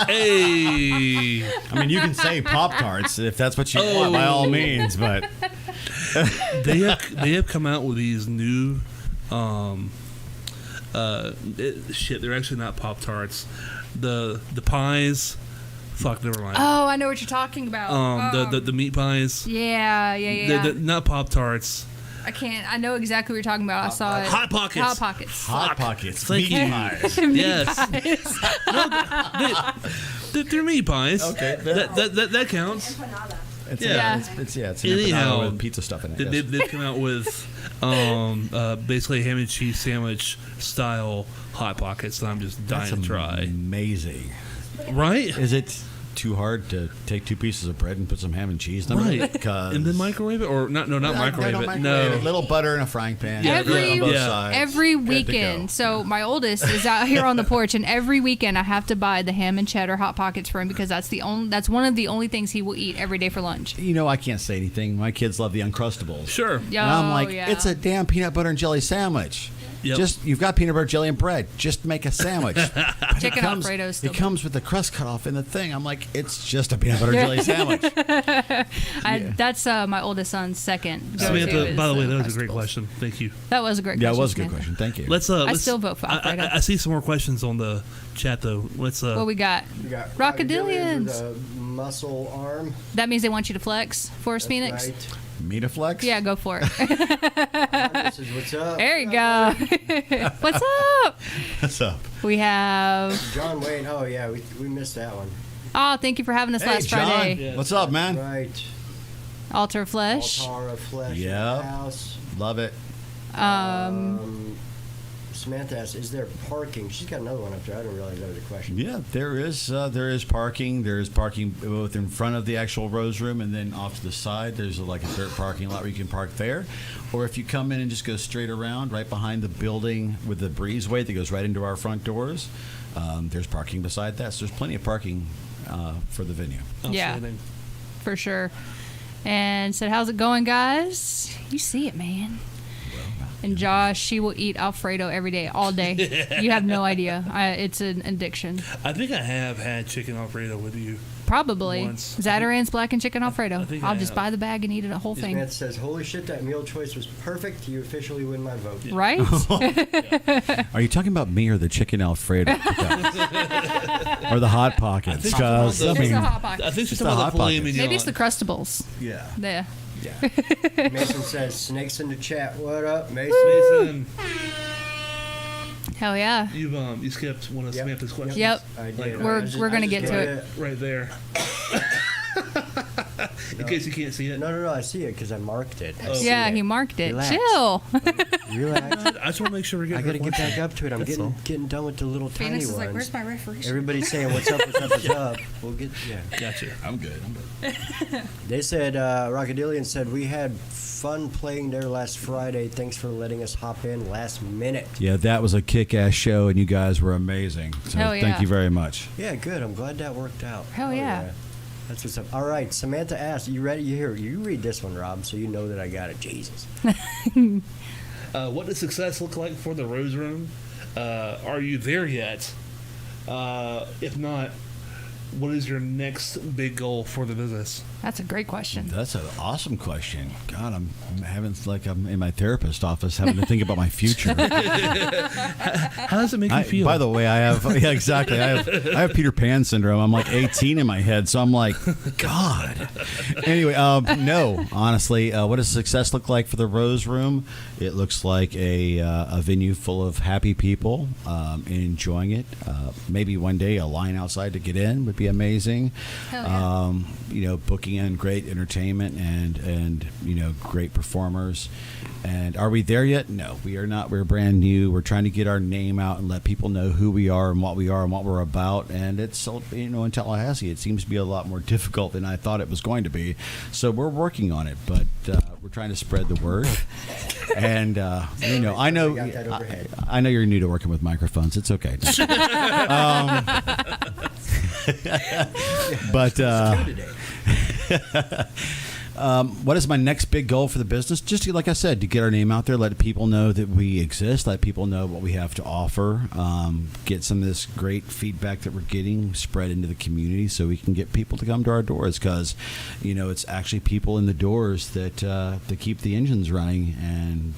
Hey. I mean, you can say Pop Tarts if that's what you want, by all means, but They have come out with these new shit. They're actually not Pop Tarts. The pies. Fuck, never mind. Oh, I know what you're talking about. The meat pies. Yeah. The not Pop Tarts. I can't. I know exactly what you're talking about. I saw it. Hot Pockets. Hot Pockets. Hot Pockets, Thank meat you. pies. Yes. Pies. They're meat pies. Okay. That counts. It's, Yeah. it's an Anyhow, empanada with pizza stuff in it. Yes. They've come out with basically a ham and cheese sandwich style Hot Pockets that I'm just dying That's to try. amazing. Right? Is it too hard to take 2 pieces of bread and put some ham and cheese in Right. it? And then microwave it? Or not microwave don't it. microwave No. it. A little butter in a frying pan. Yeah, Every- on both yeah. sides. Every Good to go. weekend. So my oldest is out here on the porch, and every weekend I have to buy the ham and cheddar hot pockets for him because that's one of the only things he will eat every day for lunch. You know, I can't say anything. My kids love the Uncrustables. Sure. Yeah, And I'm like, yeah. it's a damn peanut butter and jelly sandwich. Yep. Just you've got peanut butter, jelly, and bread. Just make a sandwich. But Chicken Alfredo's still It comes with the crust cut off in the thing. I'm like, it's just a peanut butter and jelly sandwich. That's my oldest son's second. go-to Samantha, is by the way, the that was a great Uncrustables. question. Thank you. That was a great Yeah, question. it was a good Samantha. question. Thank you. Let's still vote for Alfredo. I see some more questions on the chat though. Let's What we got? We got Rockadillions. with a muscle arm. That means they want you to flex for us, That's Phoenix. right. Metaflex? Yeah, go for it. This is what's up. There you go. What's up? What's up? We have. John Wayne. Oh yeah, we missed that one. Oh, thank you for having us Hey, last John. Friday. Yeah. What's up, man? Right. Altar of Flesh. Altar of flesh. in Yep. the house. Love it. Samantha asks, "Is there parking?" She's got another one up there. I didn't realize that was a question. Yeah, there is parking. There is parking both in front of the actual Rose Room and then off to the side. There's like a dirt parking lot where you can park there. Or if you come in and just go straight around right behind the building with the breezeway that goes right into our front doors, there's parking beside that. So there's plenty of parking for the venue. Yeah. Outstanding. For sure. And said, how's it going, guys? You see it, man. And Josh, she will eat Alfredo every day, all day. You have no idea. It's an addiction. I think I have had chicken Alfredo with you. Probably. Once. Zatarain's blackened chicken Alfredo. I think I'll I just have. buy the bag and eat it, a whole thing. Samantha says, "Holy shit, that meal choice was perfect. You officially win my vote." Right? Are you talking about me or the chicken Alfredo? Or the Hot Pockets? I think 'Cause, it's It's the Hot Pockets. I think she's It's the talking about Hot the filet Pockets. mignon. Maybe it's the Crustables. yeah. There. Yeah. Mason says, "Snakes in the chat. What up, Mason?" Mason, Hell yeah. you skipped one of Yep. Samantha's questions. Yep. I did. Like, We're gonna get to it. Right there. In case you can't see it. No, I see it because I marked it. I Oh. see Yeah, it. he marked it. Relax. Chill. Relax. I just want to make sure we're I getting gotta her get question. back up to it. I'm That's all. getting done with the little Phoenix tiny is like, ones. where's my referee? Everybody's saying, "What's up? What's up? What's up?" We'll get. Yeah. Gotcha. I'm good. They said, Rockadillion said, "We had fun playing there last Friday. Thanks for letting us hop in last minute." Yeah, that was a kick-ass show, and you guys were amazing. So Hell thank yeah. you very much. Yeah, good. I'm glad that worked out. Hell yeah. That's what's up. All right, Samantha asked, "You ready? You read this one, Rob, so you know that I got it." Jesus. What does success look like for the Rose Room? Are you there yet? If not, what is your next big goal for the business? That's a great question. That's an awesome question. God, I'm having like I'm in my therapist's office having to think about my future. How does it make you feel? By the way, I have exactly. I have Peter Pan syndrome. I'm like 18 in my head, so I'm like, God. Anyway, no, honestly, what does success look like for the Rose Room? It looks like a venue full of happy people enjoying it. Maybe one day a line outside to get in would be amazing. Hell yeah. Booking in great entertainment and great performers. And are we there yet? No, we are not. We're brand new. We're trying to get our name out and let people know who we are and what we're about. And it's in Tallahassee, it seems to be a lot more difficult than I thought it was going to be. So we're working on it, but we're trying to spread the word. And I know got that overhead. I know you're new to working with microphones. It's okay. But what is my next big goal for the business? Just like I said, to get our name out there, let people know that we exist, let people know what we have to offer, get some of this great feedback that we're getting spread into the community so we can get people to come to our doors, because it's actually people in the doors that keep the engines running, and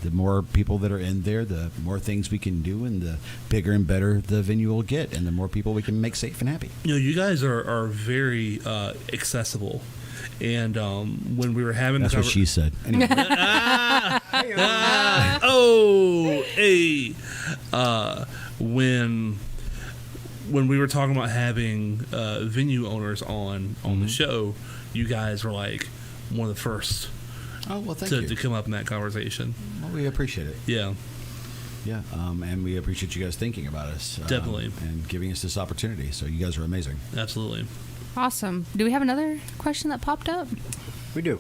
the more people that are in there, the more things we can do, and the bigger and better the venue will get, and the more people we can make safe and happy. You guys are very accessible. And when we were having That's the what she said. Anyway. When we were talking about having venue owners on the show, you guys were like one of the first Oh, well, thank to you. come up in that conversation. Well, we appreciate it. Yeah. Yeah, and we appreciate you guys thinking about us. Definitely. And giving us this opportunity. So you guys are amazing. Absolutely. Awesome. Do we have another question that popped up? We do.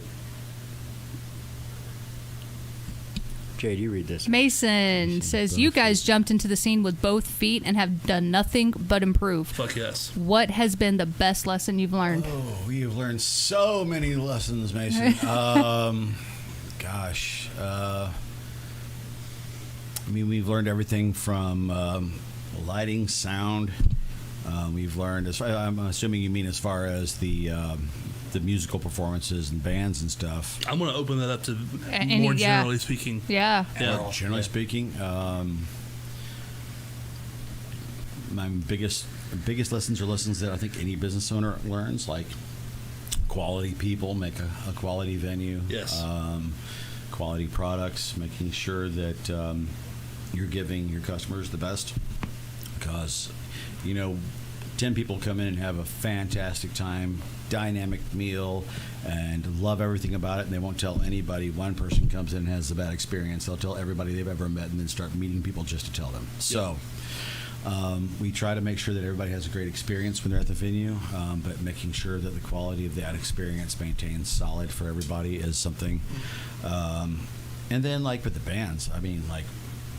Jay, do you read this? Mason says, you guys jumped into the scene with both feet and have done nothing but improve. Fuck yes. What has been the best lesson you've learned? Oh, we have learned so many lessons, Mason. Gosh. I mean, we've learned everything from lighting, sound. We've learned, I'm assuming you mean as far as the musical performances and bands and stuff. I'm going to open that up to Any- more yeah. generally speaking. Yeah. Generally speaking, my biggest lessons are lessons that I think any business owner learns, like quality people make a quality venue. Yes. Quality products, making sure that you're giving your customers the best. Because, 10 people come in and have a fantastic time, dynamic meal, and love everything about it, and they won't tell anybody. One person comes in and has a bad experience. They'll tell everybody they've ever met and then start meeting people just to tell them. So we try to make sure that everybody has a great experience when they're at the venue, but making sure that the quality of that experience maintains solid for everybody is something. And then, like with the bands, I mean, like,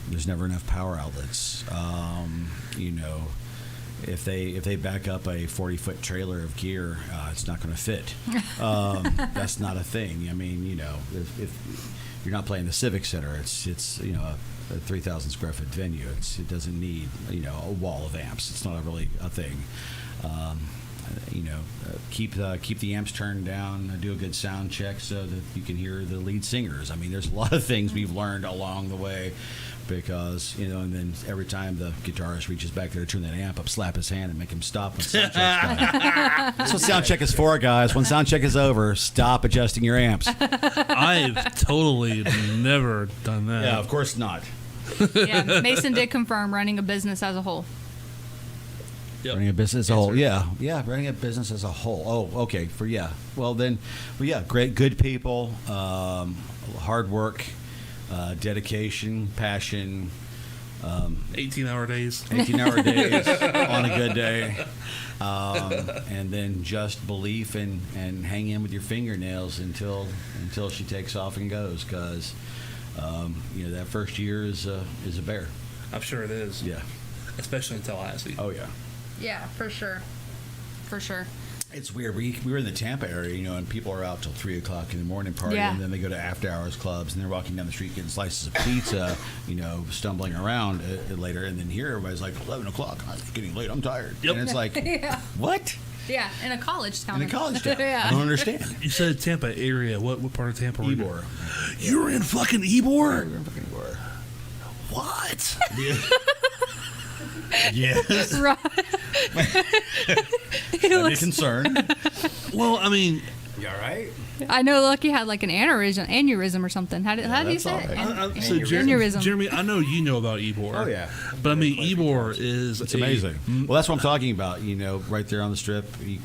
there's never enough power outlets. If they back up a 40-foot trailer of gear, it's not going to fit. That's not a thing. I mean, if you're not playing the Civic Center, it's a 3,000 square foot venue. It doesn't need a wall of amps. It's not really a thing. Keep the amps turned down. Do a good sound check so that you can hear the lead singers. I mean, there's a lot of things we've learned along the way. Because, and then every time the guitarist reaches back there to turn that amp up, slap his hand and make him stop when sound check's done. That's what sound check is for, guys. When sound check is over, stop adjusting your amps. I've totally never done that. Yeah, of course not. Yeah, Mason did confirm running a business as a whole. Yep. Running a business as a whole. Yeah, running a business as a whole. Oh, okay. Great, good people, hard work. Dedication, passion, 18-hour days. 18-hour days on a good day, and then just belief and hang in with your fingernails until she takes off and goes. Because that first year is a bear. I'm sure it is. Yeah, especially in Tallahassee. Oh yeah. Yeah, for sure. For sure. It's weird. We were in the Tampa area, and people are out till 3 o'clock in the morning partying, Yeah. and then they go to after hours clubs, and they're walking down the street getting slices of pizza, stumbling around later, and then here everybody's like 11 o'clock. It's getting late. I'm tired. Yep. And it's like, Yeah. What? Yeah, in a college town. In a college town? Yeah. I don't understand. You said Tampa area. What part of Tampa were you? Ybor. You were in fucking Ybor? We're in fucking Ybor. What? Yes. Right. I'd be concerned. Well, I mean, You all right? I know Lucky had like an aneurysm or something. How do you that's say all it? right. so Aneurysm. Jeremy, I know you know about Ybor. Oh, yeah. But I mean, Ybor is It's amazing. Well, that's what I'm talking about. Right there on the strip, you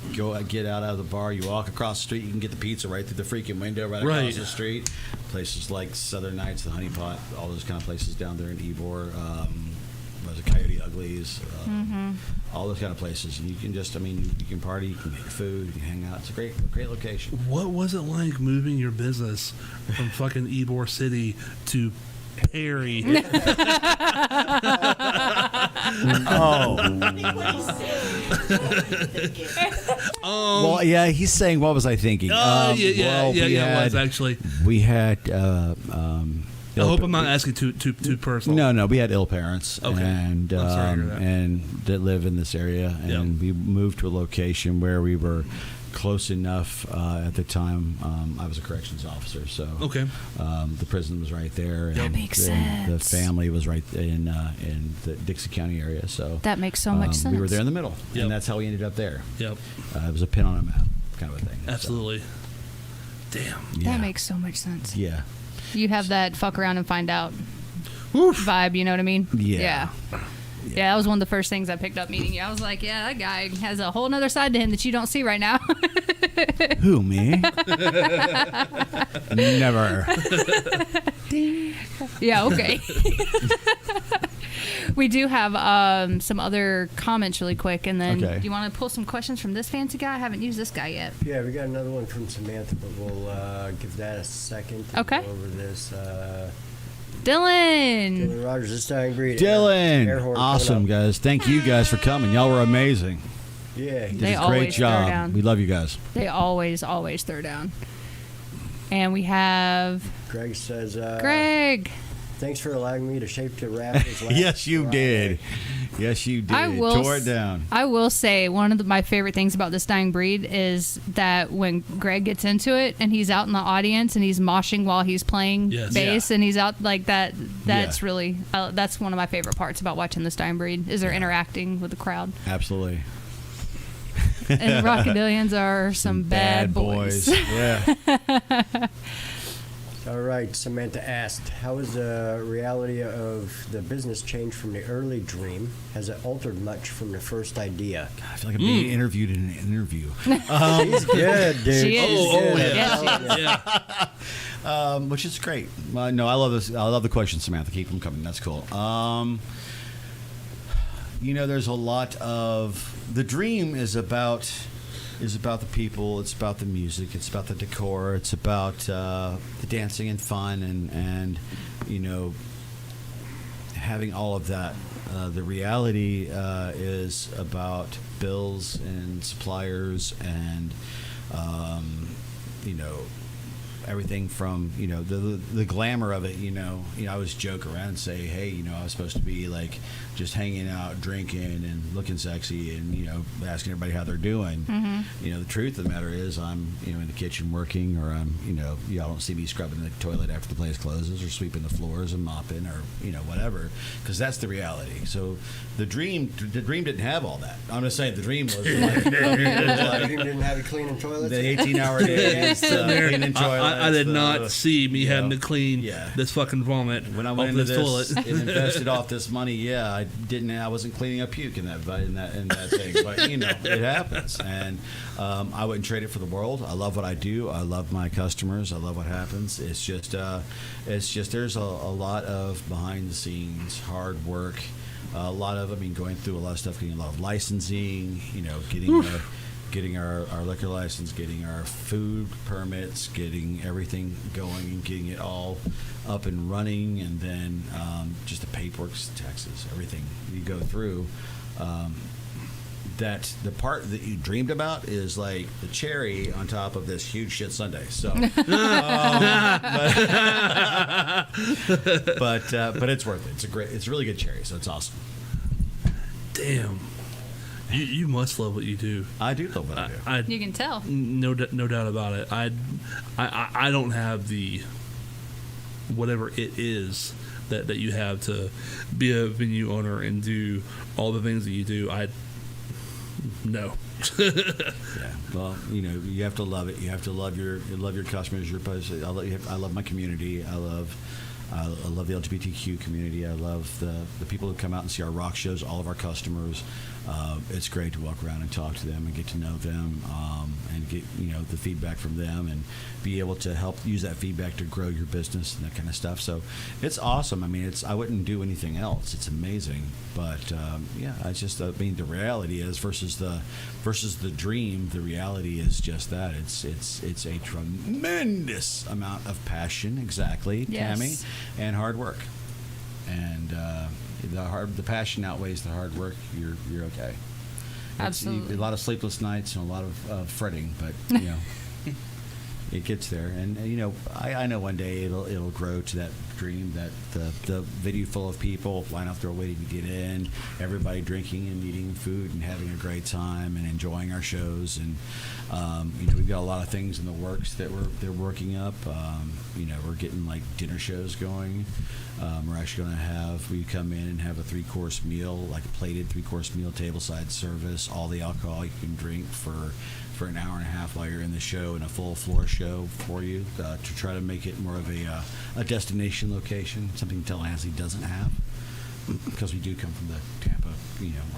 get out of the bar, you walk across the street, you can get the pizza right through the freaking window right Right. across the street. Places like Southern Nights, the Honey Pot, all those kind of places down there in Ybor. Was it Coyote Uglies? All those kind of places. And you can just, you can party, you can get your food, you can hang out. It's a great location. What was it like moving your business from fucking Ybor City to Perry? Well, yeah, he's saying, what was I thinking? It was actually. We had. I hope I'm not asking too personal. No, we had ill parents, Okay. and I'm sorry to hear that. and that live in this area, and we moved to a location where we were close enough. At the time, I was a corrections officer, so Okay. the prison was right there. That and makes then The sense. family was right in the Dixie County area, so That makes so much sense. We were there in the middle, Yep. and that's how we ended up there. Yep. It was a pin on a map, kind of a thing. so, Absolutely. Damn. yeah. That makes so much sense. Yeah. You have that fuck around and find out Oof. vibe, you know what I mean? Yeah. Yeah, that was one of the first things I picked up meeting you. I was like, yeah, that guy has a whole nother side to him that you don't see right now. Who, me? Never. Yeah, okay. We do have some other comments really quick, and then Okay. do you want to pull some questions from this fancy guy? I haven't used this guy yet. Yeah, we got another one from Samantha, but we'll give that a second to Okay. go over this. Dylan. Dylan Rogers, this dying breed. Air Dylan, horn awesome coming up. guys. Thank you guys for coming. Y'all were amazing. Yeah. You did They a always great throw job. down. We love you guys. They always throw down. And we have Greg says, Greg. thanks for allowing me to shape to Raptors last Yes, you Friday. did. Yes, you did. I will Tore it down. I will say one of my favorite things about this dying breed is that when Greg gets into it and he's out in the audience and he's moshing while he's playing Yes. bass and he's out like that. That's Yeah. really that's one of my favorite parts about watching this dying breed is they're interacting with the crowd. Absolutely. And Rockadillions are some bad boys. Yeah. All right, Samantha asked, how has the reality of the business changed from the early dream? Has it altered much from the first idea? I feel like I'm being interviewed in an interview. She's good, dude. She is. She's Oh, good. yeah. Yeah. Which is great. No, I love this. I love the questions, Samantha. Keep them coming. That's cool. There's a lot of the dream is about the people. It's about the music. It's about the decor. It's about the dancing and fun and having all of that. The reality is about bills and suppliers and everything from the glamour of it. I always joke around and say, hey, I was supposed to be like just hanging out, drinking, and looking sexy, and asking everybody how they're doing. The truth of the matter is, I'm in the kitchen working, or I'm y'all don't see me scrubbing the toilet after the place closes, or sweeping the floors and mopping, or whatever, because that's the reality. So the dream didn't have all that. I'm just saying the dream was like, The dream didn't have you cleaning toilets? the 18-hour days, cleaning toilets. I did not see me having to clean Yeah. this fucking vomit When I off went into this this toilet. and invested off this money, I wasn't cleaning up puke in that thing, but it happens, and I wouldn't trade it for the world. I love what I do. I love my customers. I love what happens. It's just there's a lot of behind the scenes hard work. A lot of going through a lot of stuff, getting a lot of licensing. Getting our liquor license, getting our food permits, getting everything going, and getting it all up and running, and then just the paperwork, taxes, everything you go through. That the part that you dreamed about is like the cherry on top of this huge shit sundae. So, but it's worth it. It's a really good cherry. So it's awesome. Damn. You must love what you do. I do love what I do. You can tell. No doubt about it. I don't have the whatever it is that you have to be a venue owner and do all the things that you do. No. Yeah. Well, you have to love it. You have to love your customers. I love my community. I love the LGBTQ community. I love the people who come out and see our rock shows. All of our customers. It's great to walk around and talk to them and get to know them, and get the feedback from them, and be able to help use that feedback to grow your business and that kind of stuff. So it's awesome. I wouldn't do anything else. It's amazing. But it's just the reality is versus the dream. The reality is just that it's a tremendous amount of passion. Exactly, Yes. Tammy, and hard work. And the passion outweighs the hard work. You're okay. Absolutely. A lot of sleepless nights and a lot of fretting, but it gets there. And I know one day it'll grow to that dream that the venue full of people line up there waiting to get in, everybody drinking and eating food and having a great time and enjoying our shows. And we've got a lot of things in the works that they're working up. We're getting like dinner shows going. We're actually going to we come in and have a 3-course meal, like a plated 3-course meal, tableside service, all the alcohol you can drink for an hour and a half while you're in the show, and a full floor show for you, to try to make it more of a destination location, something Tallahassee doesn't have, because we do come from the Tampa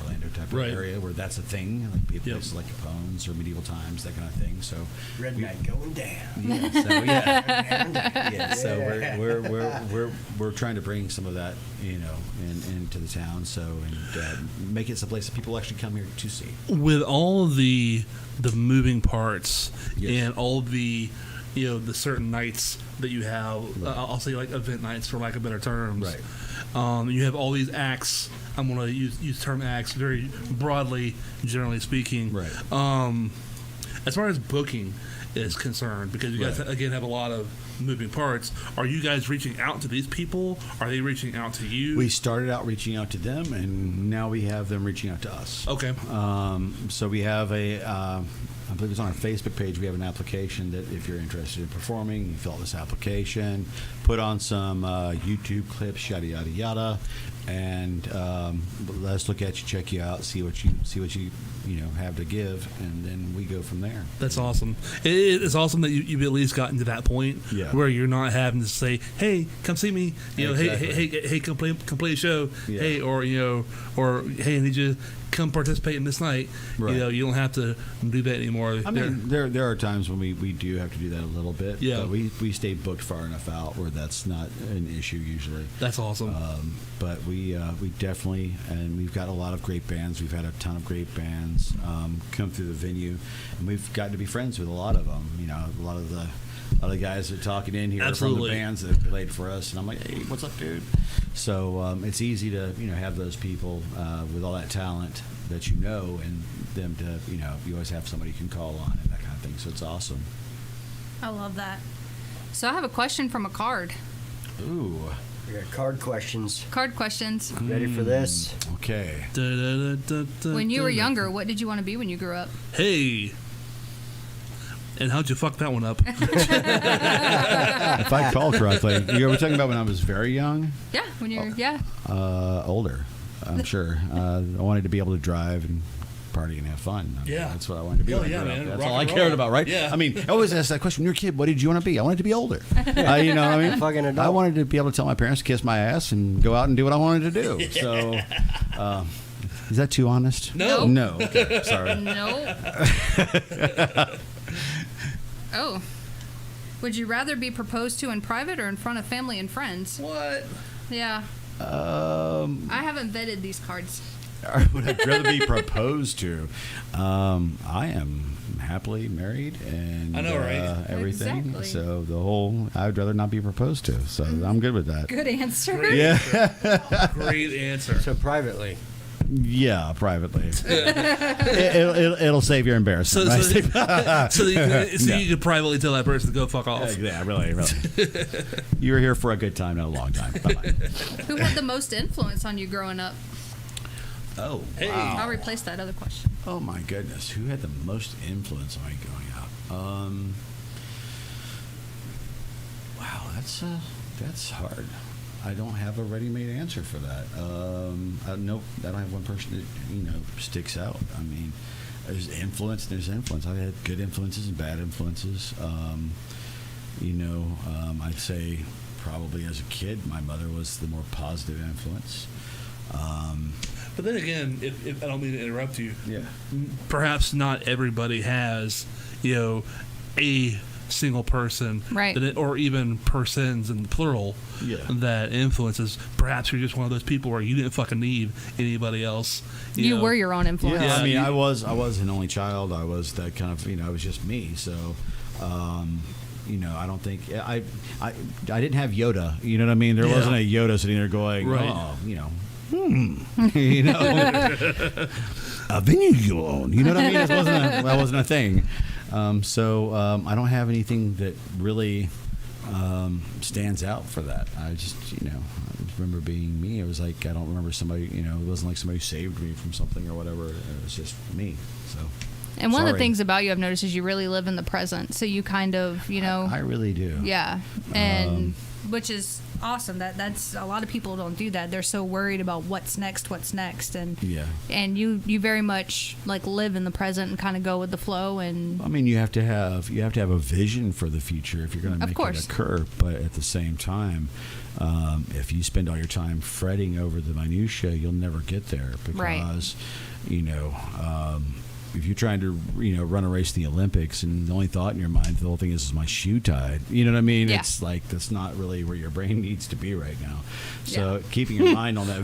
Orlando type Right. of area where that's a thing, like Yep. places like Capone's or medieval times, that kind of thing. So Redneck going down. yeah, so yeah, so we're trying to bring some of that, into the town, and make it someplace that people actually come here to see. With all of the moving parts Yes. and all the the certain nights that you have, I'll say like event nights for lack of better terms. Right. You have all these acts. I'm going to use the term acts very broadly, generally speaking. Right. As far as booking is concerned, because you guys Right. again have a lot of moving parts, are you guys reaching out to these people? Are they reaching out to you? We started out reaching out to them, and now we have them reaching out to us. Okay. So we have I believe it's on our Facebook page. We have an application that if you're interested in performing, you fill out this application, put on some YouTube clips, yada yada yada, and let us look at you, check you out, see what you have to give, and then we go from there. That's awesome. It's awesome that you've at least gotten to that point Yeah. where you're not having to say, "Hey, come see me," Exactly. hey, come play a show, Yeah. hey, or hey, I need you to come participate in this night. Right. You don't have to do that anymore. I mean, there are times when we do have to do that a little bit. Yeah. But we stay booked far enough out where that's not an issue usually. That's awesome. But we definitely, and we've got a lot of great bands. We've had a ton of great bands come through the venue, and we've gotten to be friends with a lot of them. A lot of the guys that are talking in here Absolutely. from the bands that have played for us, and I'm like, hey, what's up, dude? So it's easy to have those people with all that talent that and them to you always have somebody you can call on and that kind of thing. So it's awesome. I love that. So I have a question from a card. Ooh, We got card questions. Card questions. Ready for this? okay. When you were younger, what did you want to be when you grew up? Hey. And how'd you fuck that one up? If I recall correctly, you were talking about when I was very young. Yeah, when you're Older, I'm sure. I wanted to be able to drive and party and have fun. I mean, Yeah. that's what I wanted to be. Hell when I yeah, grew up. man. That's Rock all I and cared roll. about, right? Yeah. I mean, I always ask that question. When you were a kid, what did you want to be? I wanted to be older. You know what I mean? Fucking adult. I wanted to be able to tell my parents to kiss my ass and go out and do what I wanted to do. So, is that too honest? No. No. Okay. Sorry. no. Oh. Would you rather be proposed to in private or in front of family and friends? What? Yeah. I haven't vetted these cards. Would I rather be proposed to? I am happily married and I know, right? everything. Exactly. So I'd rather not be proposed to. So I'm good with that. Good answer. Great. Yeah, Great answer. So privately. yeah, privately. It'll save your embarrassment. right? So you could privately tell that person to go fuck off. Yeah, really. You were here for a good time, not a long time. Bye-bye. Who had the most influence on you growing up? Oh, Hey. wow. I'll replace that other question. Oh my goodness, who had the most influence on me growing up? Wow, that's hard. I don't have a ready-made answer for that. Nope, I don't have one person that sticks out. I mean, there's influence. I've had good influences and bad influences. I'd say probably as a kid, my mother was the more positive influence. But then again, if I don't mean to interrupt you, Yeah. perhaps not everybody has, a single person, Right. or even persons in the plural, Yeah. that influences. Perhaps you're just one of those people where you didn't fucking need anybody else. You know. were your own influence. Yeah, I mean, you- I was an only child. I was that kind of, I was just me. So, I don't think I didn't have Yoda. You know what I mean? There Yeah. wasn't a Yoda sitting there going, Right. oh, a venue you own. You know what I mean? That wasn't a thing. I don't have anything that really stands out for that. I just remember being me. It was like I don't remember somebody. It wasn't like somebody saved me from something or whatever. It was just me. So. And one of the Sorry. things about you I've noticed is you really live in the present. So you kind of, I really do. yeah. And which is awesome. That's a lot of people don't do that. They're so worried about what's next. And Yeah. and you very much like live in the present and kind of go with the flow. And I mean, you have to have a vision for the future if you're going to Of make course. it occur. But at the same time, If you spend all your time fretting over the minutia, you'll never get there because, you know, if you're trying to, you know, run a race in the Olympics and the only thought in your mind, the whole thing is my shoe tied. You know what I mean? Yeah. It's like that's not really where your brain needs to be right now. So keeping your mind on that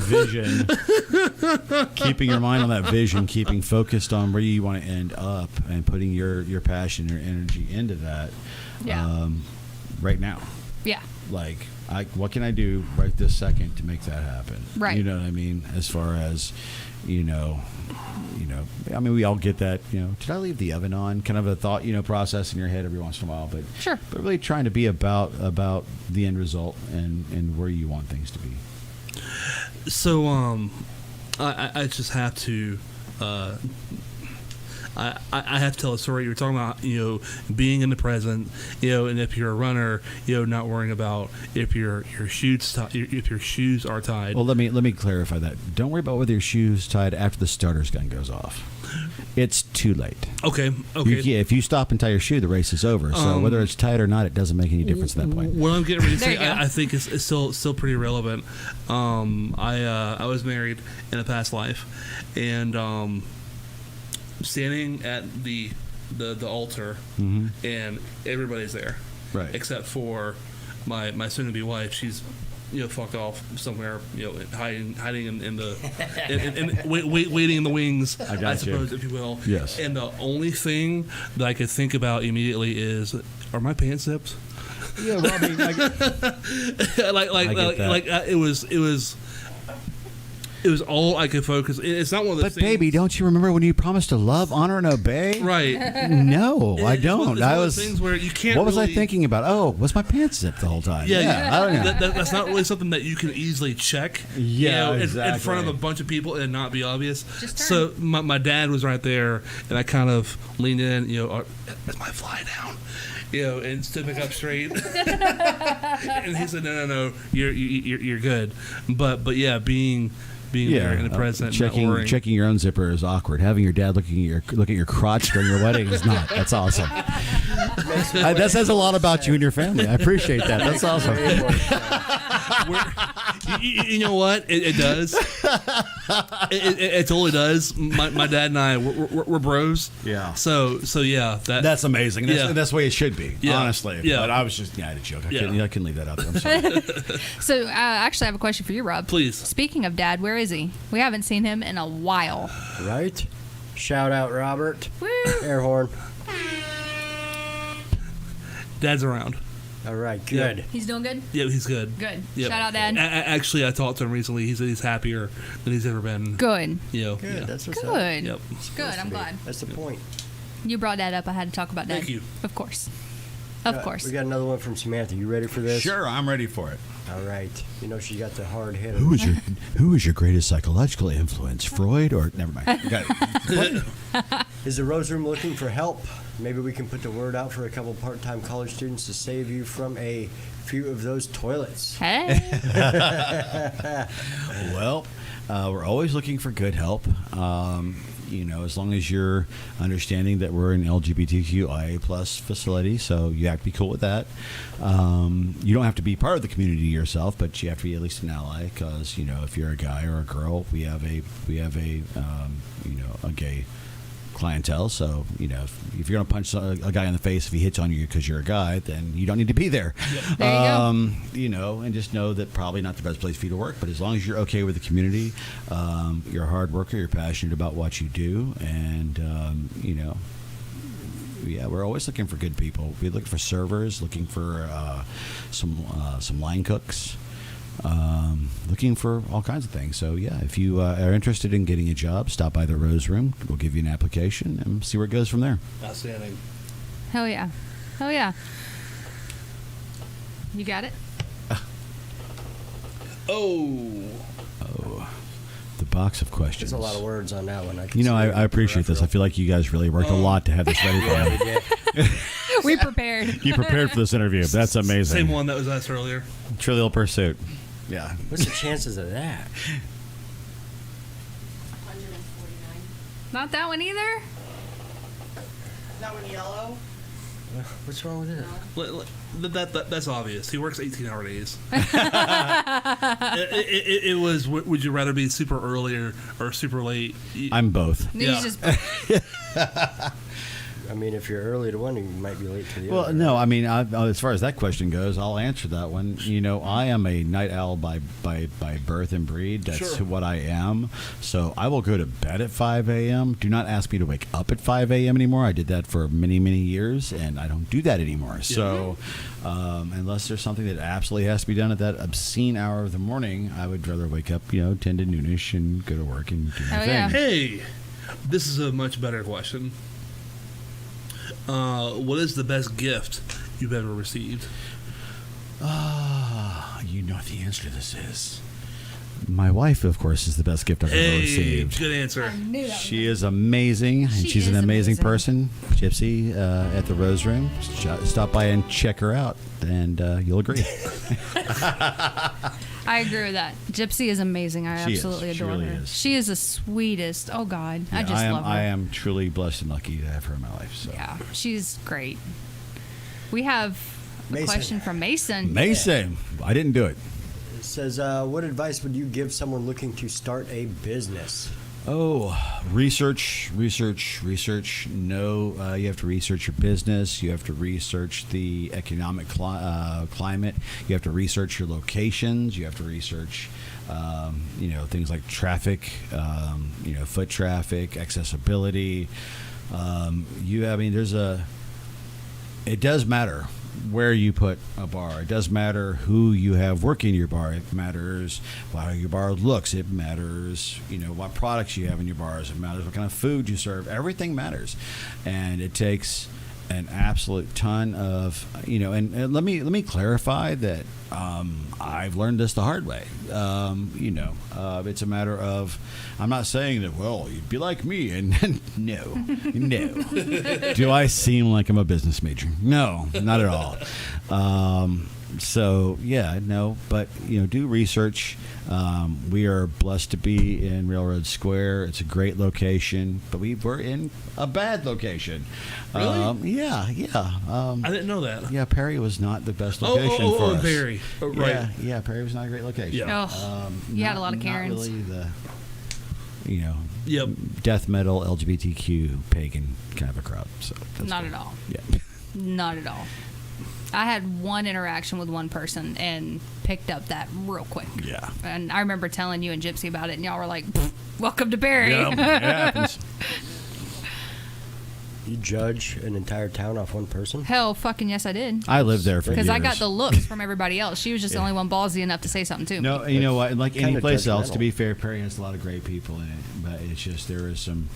vision, keeping focused on where you want to end up, and putting your passion, your energy into that. Right now. Yeah. Like, what can I do right this second to make that happen? Right. You know what I mean? As far as, you know, I mean, we all get that, you know, did I leave the oven on? Kind of a thought, you know, process in your head every once in a while. But Sure. But really trying to be about the end result and where you want things to be. So, I just have to. I have to tell a story. You were talking about, you know, being in the present, you know, and if you're a runner, you know, not worrying about if your shoes are tied. Well, let me clarify that. Don't worry about whether your shoe's tied after the starter's gun goes off. It's too late. Okay. If you stop and tie your shoe, the race is over. So whether it's tied or not, it doesn't make any difference at that point. What I'm getting ready to There say, you go. I think is still pretty relevant. I was married in a past life, and standing at the altar, and everybody's there, Right. except for my soon-to-be wife. She's, you know, fucked off somewhere, you know, hiding in the waiting in the wings, I got I you. suppose, if you will. Yes. And the only thing that I could think about immediately is, are my pants zipped? Yeah, well, I mean, It was all I could focus. It's not one of those but things. baby, don't you remember when you promised to love, honor, and obey? Right. No, I It's don't. one of those things where you can't. What was I really- thinking about? Oh, was my pants zipped the whole time? Yeah, I don't know. That's not really something that you can easily check. Yeah, in exactly. front of a bunch of people and not be obvious. Just turn. So my dad was right there, and I kind of leaned in. You know, is my fly down? You know, and stood back up straight. And he said, "No, you're good." But yeah, being there in the present, checking your own zipper is awkward. Having your dad look at your crotch during your wedding is not. That's awesome. That says a lot about you and your family. I appreciate that. That's awesome. You know what? It does. It totally does. My dad and I, we're bros. Yeah. So yeah, That's amazing. That's the way it should be. Yeah. Honestly. Yeah. But I was just I had a joke. I couldn't leave that out there. I'm sorry. So, actually, I have a question for you, Rob. Please. Speaking of Dad, where is he? We haven't seen him in a while. Right? Shout out, Robert. Woo! Air horn. Dad's around. All right, good. He's doing good? Yeah, he's good. Good. Yep. Shout out, Dad. Actually, I talked to him recently. He said he's happier than he's ever been. Good. You know, Good. yeah. That's what's up. Good. Yep. Good. I'm glad. That's the point. You brought Dad up. I had to talk about Dad. Thank you. Of course. Of course. We got another one from Samantha. You ready for this? Sure, I'm ready for it. All right. You know she got the hard hit. Who was your greatest psychological influence, Freud or never mind? Okay. Is the Rose Room looking for help? Maybe we can put the word out for a couple part-time college students to save you from a few of those toilets. Hey. Well, we're always looking for good help. You know, as long as you're understanding that we're an LGBTQIA plus facility, so you have to be cool with that. You don't have to be part of the community yourself, but you have to be at least an ally, because, you know, if you're a guy or a girl, we have a gay clientele. So, you know, if you're going to punch a guy in the face if he hits on you because you're a guy, then you don't need to be there. There you go. You know, and just know that probably not the best place for you to work, but as long as you're okay with the community, you're a hard worker, you're passionate about what you do, and, you know, yeah, we're always looking for good people. We look for servers, looking for some line cooks, looking for all kinds of things. So yeah, if you are interested in getting a job, stop by the Rose Room. We'll give you an application and see where it goes from there. Outstanding. Hell yeah. Hell yeah. You got it? Oh. The box of questions. There's a lot of words on that one. You know, I appreciate this. I feel like you guys really worked a lot to have this ready for me. We prepared. You prepared for this interview. That's amazing. Same one that was asked earlier. Trivial Pursuit. Yeah. What's the chances of that? 149. Not that one either? That one yellow? What's wrong with it? That's obvious. He works 18-hour days. It was. Would you rather be super early or super late? I'm both. Yeah. He's just I mean, if you're early to one, you might be late to the Well, other. no, I mean, as far as that question goes, I'll answer that one. You know, I am a night owl by birth and breed. That's Sure. what I am. So I will go to bed at 5 a.m. Do not ask me to wake up at 5 a.m. anymore. I did that for many, many years, and I don't do that anymore. So unless there's something that absolutely has to be done at that obscene hour of the morning, I would rather wake up, 10 to noonish and go to work and do my Oh, thing. yeah. Hey, this is a much better question. What is the best gift you've ever received? You know what the answer to this is. My wife, of course, is the best gift I've ever Hey, received. good answer. knew that. She is amazing, and She she's an is amazing amazing. person. Gypsy at the Rose Room. Stop by and check her out, and you'll agree. I agree with that. Gypsy is amazing. I She is. absolutely She adore really her. is. She is the sweetest. Oh God, I Yeah, just love her. I am truly blessed and lucky to have her in my life. So. Yeah, she's great. We have a Mason. question from Mason. Mason, I didn't do it. It says, what advice would you give someone looking to start a business? Oh, research. No, you have to research your business. You have to research the economic climate. You have to research your locations. You have to research, things like traffic, foot traffic, accessibility. It does matter where you put a bar. It does matter who you have working your bar. It matters how your bar looks. It matters, what products you have in your bars. It matters what kind of food you serve. Everything matters, and it takes an absolute ton of, And let me clarify that I've learned this the hard way. It's a matter of, I'm not saying that, well, you'd be like me, and no. Do I seem like I'm a business major? No, not at all. But do research. We are blessed to be in Railroad Square. It's a great location, but we're in a bad location. Really? Yeah. I didn't know that. Yeah, Perry was not the best location for us. Perry. Oh, right. Yeah, Perry was not a great location. Yeah. Oh, you had a lot of Karens. Not really the, Yep. death metal, LGBTQ, pagan kind of a crowd. So that's Not cool. at all. Yeah. Not at all. I had one interaction with one person and picked up that real quick. Yeah. And I remember telling you and Gypsy about it, and y'all were like, "Welcome to Barry." Yeah, it happens. You judge an entire town off one person? Hell, fucking yes, I did. I lived there for years. Because I got the looks from everybody else. She was just the only one ballsy enough to say something to me. No, you know what? Like any Kinda place else, to judgmental. be fair, Perry has a lot of great people in it, but it's just there is some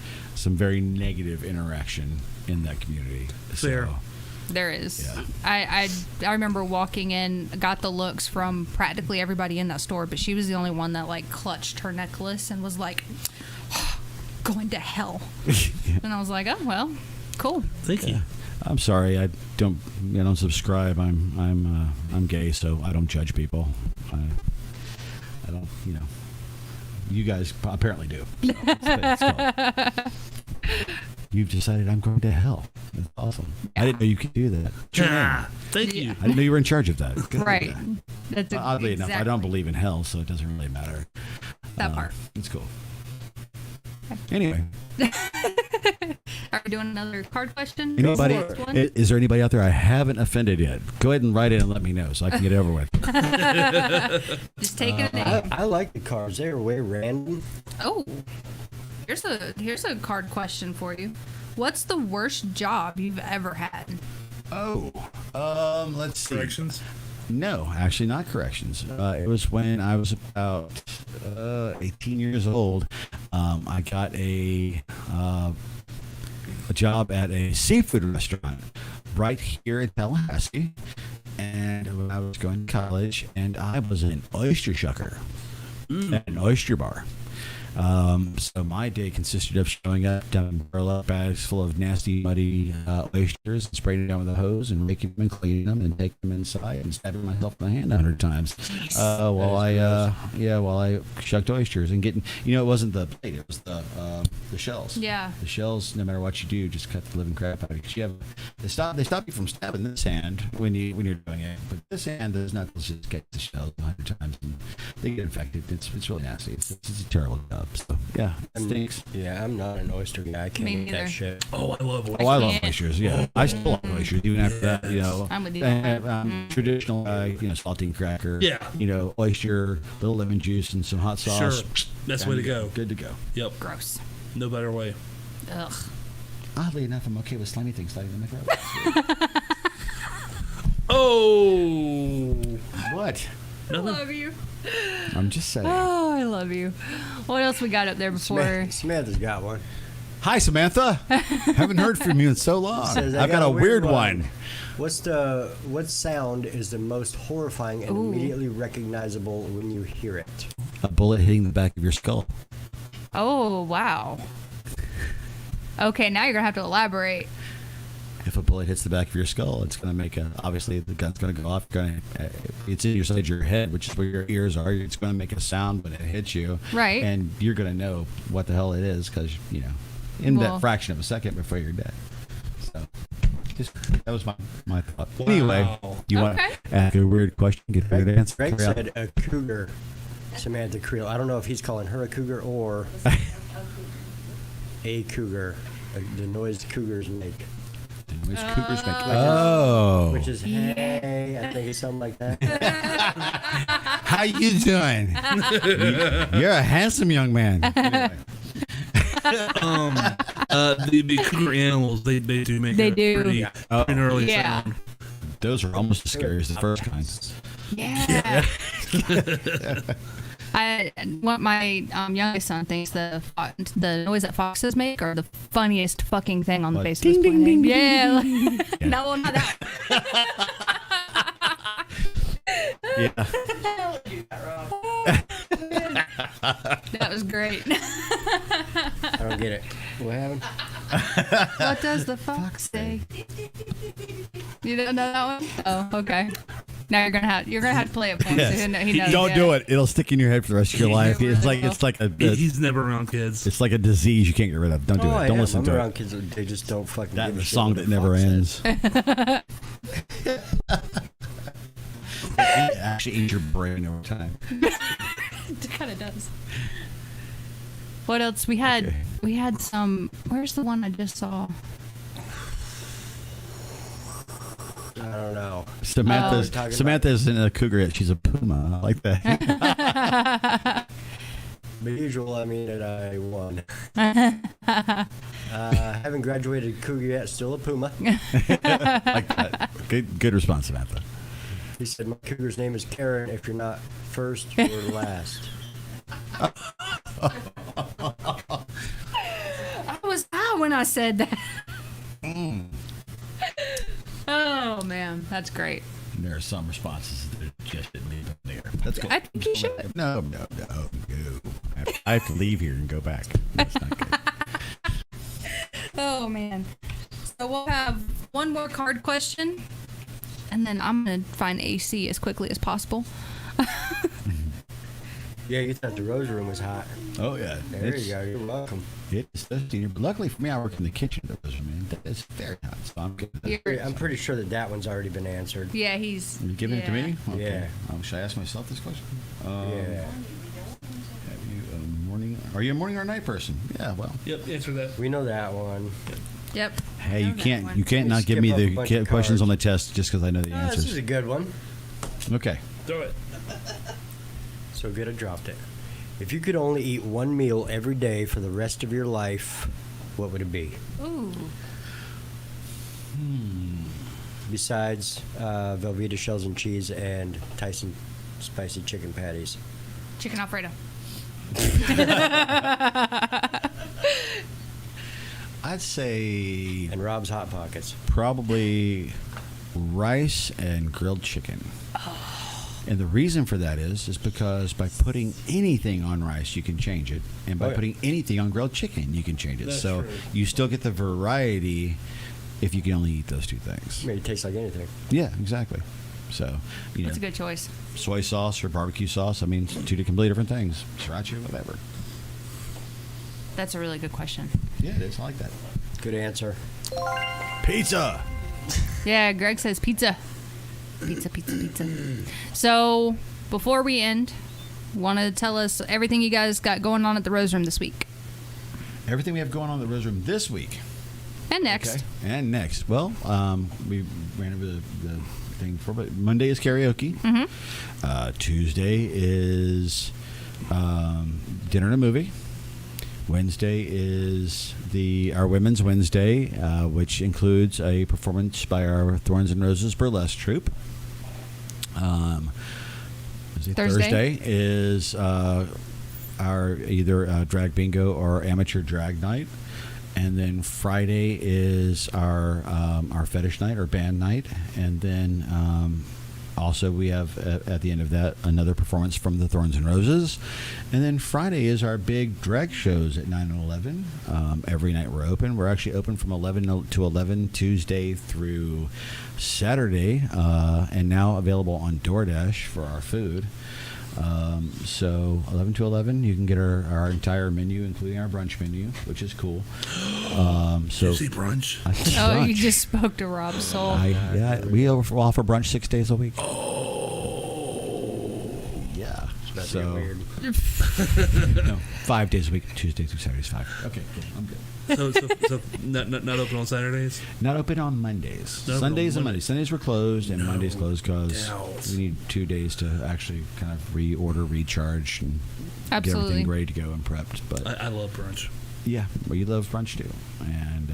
very negative interaction in that community. Fair. So, There is. Yeah. I remember walking in, got the looks from practically everybody in that store, but she was the only one that like clutched her necklace and was like, "Going to hell." And I was like, "Oh well, cool." Thank you. I'm sorry, I don't subscribe. I'm gay, so I don't judge people. I don't, You guys apparently do. So it's cool. You've decided I'm going to hell. That's awesome. I didn't know you could do that. Thank you. I didn't know you were in charge of that. Good. Right. That's Oddly enough, I don't exactly believe in hell, so it doesn't really matter. that part. It's cool. Anyway, Are we doing another card question? anybody? Next one? Is there anybody out there I haven't offended yet? Go ahead and write in and let me know so I can get it over with. Just taking a name. I like the cards. They are way random. Oh, here's a card question for you. What's the worst job you've ever had? Let's see. Corrections. No, actually not corrections. It was when I was about 18 years old. I got a job at a seafood restaurant right here in Tallahassee. And when I was going to college, and I was an oyster shucker at an oyster bar. So my day consisted of showing up, dumping burlap bags full of nasty, muddy oysters, and spraying them down with a hose, and raking them and cleaning them, and taking them inside, and stabbing myself in the hand 100 times while I shucked oysters and getting. It wasn't the plate; it was the the shells. Yeah. The shells, no matter what you do, just cut the living crap out of it. You have, they stop you from stabbing this hand when you're doing it, but this hand, those knuckles just get the shells 100 times and they get infected. It's really nasty. It's a terrible job. So yeah, it stinks. Yeah, I'm not an oyster guy. I can't Me eat that neither. shit. Oh, I love Oh, I love can't. oysters. Yeah, I still like oysters even after that. You know, I'm with you. traditional, saltine cracker. Yeah. Oyster, little lemon juice, and some hot sauce. Sure. That's the way to go. Good to go. Yep. Gross. No better way. Ugh. Oddly enough, I'm okay with slimy things sliding in my throat. Oh. What? I love you. I'm just saying. Oh, I love you. What else we got up there before? Samantha's got one. Hi, Samantha. Haven't heard from you in so long. Says, I've got a weird one. What sound is the most horrifying and immediately recognizable when you hear it? A bullet hitting the back of your skull. Oh, wow. Okay, now you're going to have to elaborate. If a bullet hits the back of your skull, it's going to make obviously the gun's going to go off. It's in your side of your head, which is where your ears are. It's going to make a sound when it hits you. Right. And you're going to know what the hell it is because, in that fraction of a second before you're dead. So, that was my thought. Wow. Anyway, you want Okay. to ask a weird question? Get a weird answer. Greg Hurry up. said a cougar. Samantha Creel. I don't know if he's calling her a cougar or a cougar. The noise cougars make. The noise cougars make. Oh. Which is, hey, I think it's something like that. How you doing? You're a handsome young man. Anyway. The cougar animals, they do make They a do. pretty early Yeah. sound. Those are almost as scary as the first kind. Yeah. What my youngest son thinks the noise that foxes make are the funniest fucking thing on the What? face Ding, of this ding, planet. ding, Yeah. ding, like- No, not that. Yeah. That was great. I don't get it. What happened? What does the fox say? You don't know that one? Oh, okay. Now you're gonna have to play it for him. So he knows. Don't do it. It'll stick in your head for the rest of your life. It's like He's never around kids. it's like a disease you can't get rid of. Don't do Oh, it. I Don't am. listen I'm to around it. kids that they just don't fucking That give and a the shit song what that the never fox ends. says. It actually eats your brain over time. It kind of does. What else? We had Okay. we had some. Where's the one I just saw? I don't know. Samantha isn't a cougar yet. She's a puma. I like that. But usual, I mean that I won. Haven't graduated cougar yet. Still a puma. Like that. Good response, Samantha. He said my cougar's name is Karen. If you're not first or last. I was out when I said that. Oh man, that's great. There are some responses that just didn't leave there. That's good. I think you should. No. I have to leave here and go back. That's not good. Oh man. So we'll have one more card question, and then I'm gonna find AC as quickly as possible. Yeah, you thought the rose room was hot. Oh yeah. There you go. You're welcome. It's but luckily for me, I work in the kitchen. It's very hot, so I'm good. With that. You're- I'm pretty sure that one's already been answered. Yeah, he's. You giving it to me? Okay. Yeah. Should I ask myself this question? Yeah. Have you a morning? Are you a morning or a night person? Yeah. Well. Yep, answer that. We know that one. Yep. Hey, I you know that can't one. you can't We not give skip me up a the bunch of questions cards. on the test just because I know the This is answers. a good one. Okay. Throw it. So good I dropped it. If you could only eat one meal every day for the rest of your life, what would it be? Ooh. Besides Velveeta shells and cheese and Tyson spicy chicken patties. Chicken Alfredo. I'd say And Rob's Hot Pockets. probably rice and grilled chicken. And the reason for that is because by putting anything on rice, you can change it, and by Oh, yeah. putting anything on grilled chicken, you can change it. That's so true. you still get the variety if you can only eat those two things. I mean, it tastes like anything. Yeah, exactly. So That's a good choice. soy sauce or barbecue sauce. I mean, two completely different things. Sriracha, whatever. That's a really good question. Yeah, it is. I like that. Good answer. Pizza. Yeah, Greg says pizza. Pizza. So, before we end, want to tell us everything you guys got going on at the Rose Room this week. Everything we have going on in the Rose Room this week. And next. Okay. And next. Well, we ran over the thing before, but Monday is karaoke. Mm-hmm. Tuesday is dinner and a movie. Wednesday is our Women's Wednesday, which includes a performance by our Thorns and Roses burlesque troupe. Thursday is our either drag bingo or amateur drag night, and then Friday is our fetish night or band night, and then also we have at the end of that another performance from the Thorns and Roses, and then Friday is our big drag shows at 9 and 11. Every night we're open. We're actually open from 11 to 11 Tuesday through Saturday, and now available on DoorDash for our food. So 11 to 11, you can get our entire menu, including our brunch menu, which is cool. So Juicy brunch. Oh, you just spoke to Rob's soul. We offer brunch 6 days a week. Oh. Yeah. That's So weird. no, 5 days a week, Tuesday through Saturdays, 5. Okay, good. I'm good. So not open on Saturdays? Not open on Mondays. Not open Sundays on and Mondays. Sundays were closed, and No Mondays closed because doubt. we need 2 days to actually kind of reorder, recharge, and get Absolutely. everything ready to go and prepped. But I love brunch. yeah, we love brunch too, and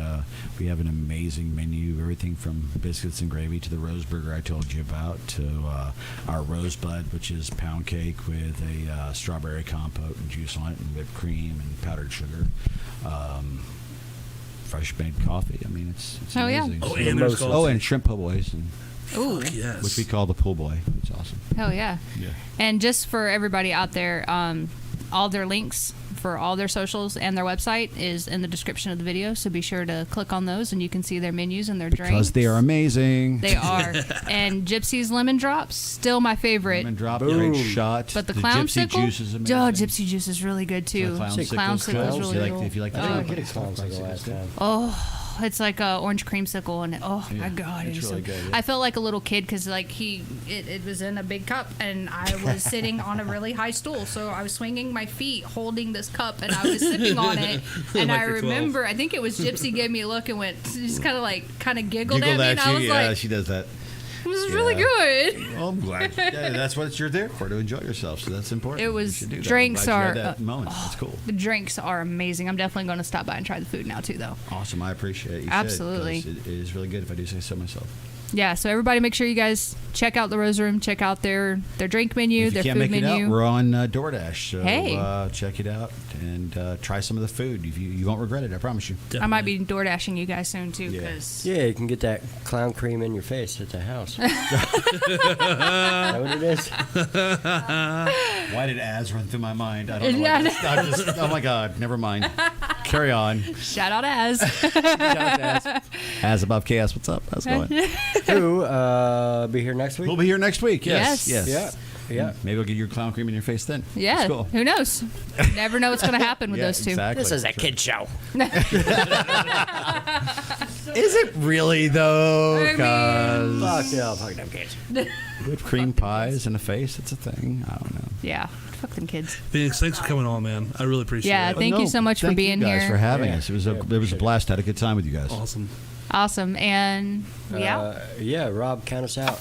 we have an amazing menu. Everything from biscuits and gravy to the rose burger I told you about, to our rosebud, which is pound cake with a strawberry compote and juice on it, and whipped cream and powdered sugar. Fresh made coffee. I mean, it's Oh, yeah. amazing. Oh, So- and there's oh, and shrimp po' boys, Ooh. Fuck yes. which we call the pool boy. It's awesome. Hell yeah. Yeah. And just for everybody out there, all their links for all their socials and their website is in the description of the video. So be sure to click on those, and you can see their menus and their drinks. Because they are amazing. They are. And Gypsy's lemon drops, still my favorite. Lemon drop, Boom. great shot. But the gypsy clownsicle, juice is amazing. oh, gypsy juice is really good too. The Clownsicle is really good. If you like I the didn't get a clownsicle last time. Oh, it's like a orange creamsicle, and oh my Yeah, god, it's it was really so- good, yeah. I felt like a little kid because like it was in a big cup, and I was sitting on a really high stool, so I was swinging my feet, holding this cup, and I was sipping on it. And Like I you're 12. remember, I think it was Gypsy gave me a look and went, just kind of giggled at me, and I was yeah, like, she does that. this is really Yeah. good. Well, I'm glad. Yeah, that's what you're there for, to enjoy yourself. So that's important. It You was- should do that. drinks I'm glad you had are, that moment. That's cool. The drinks are amazing. I'm definitely going to stop by and try the food now too, though. Awesome. I appreciate it. You Absolutely. should, 'cause it is really good if I do say so myself. Yeah, so everybody make sure you guys check out the Rose Room, check out their drink menu, If their you can't food make menu. it out, we're on DoorDash. So Hey. check it out and try some of the food. You won't regret it. I promise you. I might be door dashing you guys soon too, Yeah. because Yeah, you can get that clown cream in your face at the house. Is that what it is? Why did ads run through my mind? I don't know. Yeah, I'm just, oh my God. Never mind. Carry on. shout out Az. As above chaos. What's up? How's it going? Who be here next week? We'll be here next week. Yes. Yes. Yes. Yeah. Maybe we'll get your clown cream in your face then. Yeah, That's cool. who knows? Never know what's going to happen with Yeah, those two. Exactly. This is a kid show. Is it really though? I mean- 'Cause Fuck no, fuck them kids. whipped cream pies in a face. It's a thing. I don't know. Yeah, fuck them kids. Phoenix, thanks for coming on, man. I really appreciate Yeah, it. thank you so much for thank being you guys here. for having Yeah. us. It was Yeah, a appreciate it. blast. Had a good time with you guys. Awesome. Awesome, and we out. Yeah, Rob, count us out.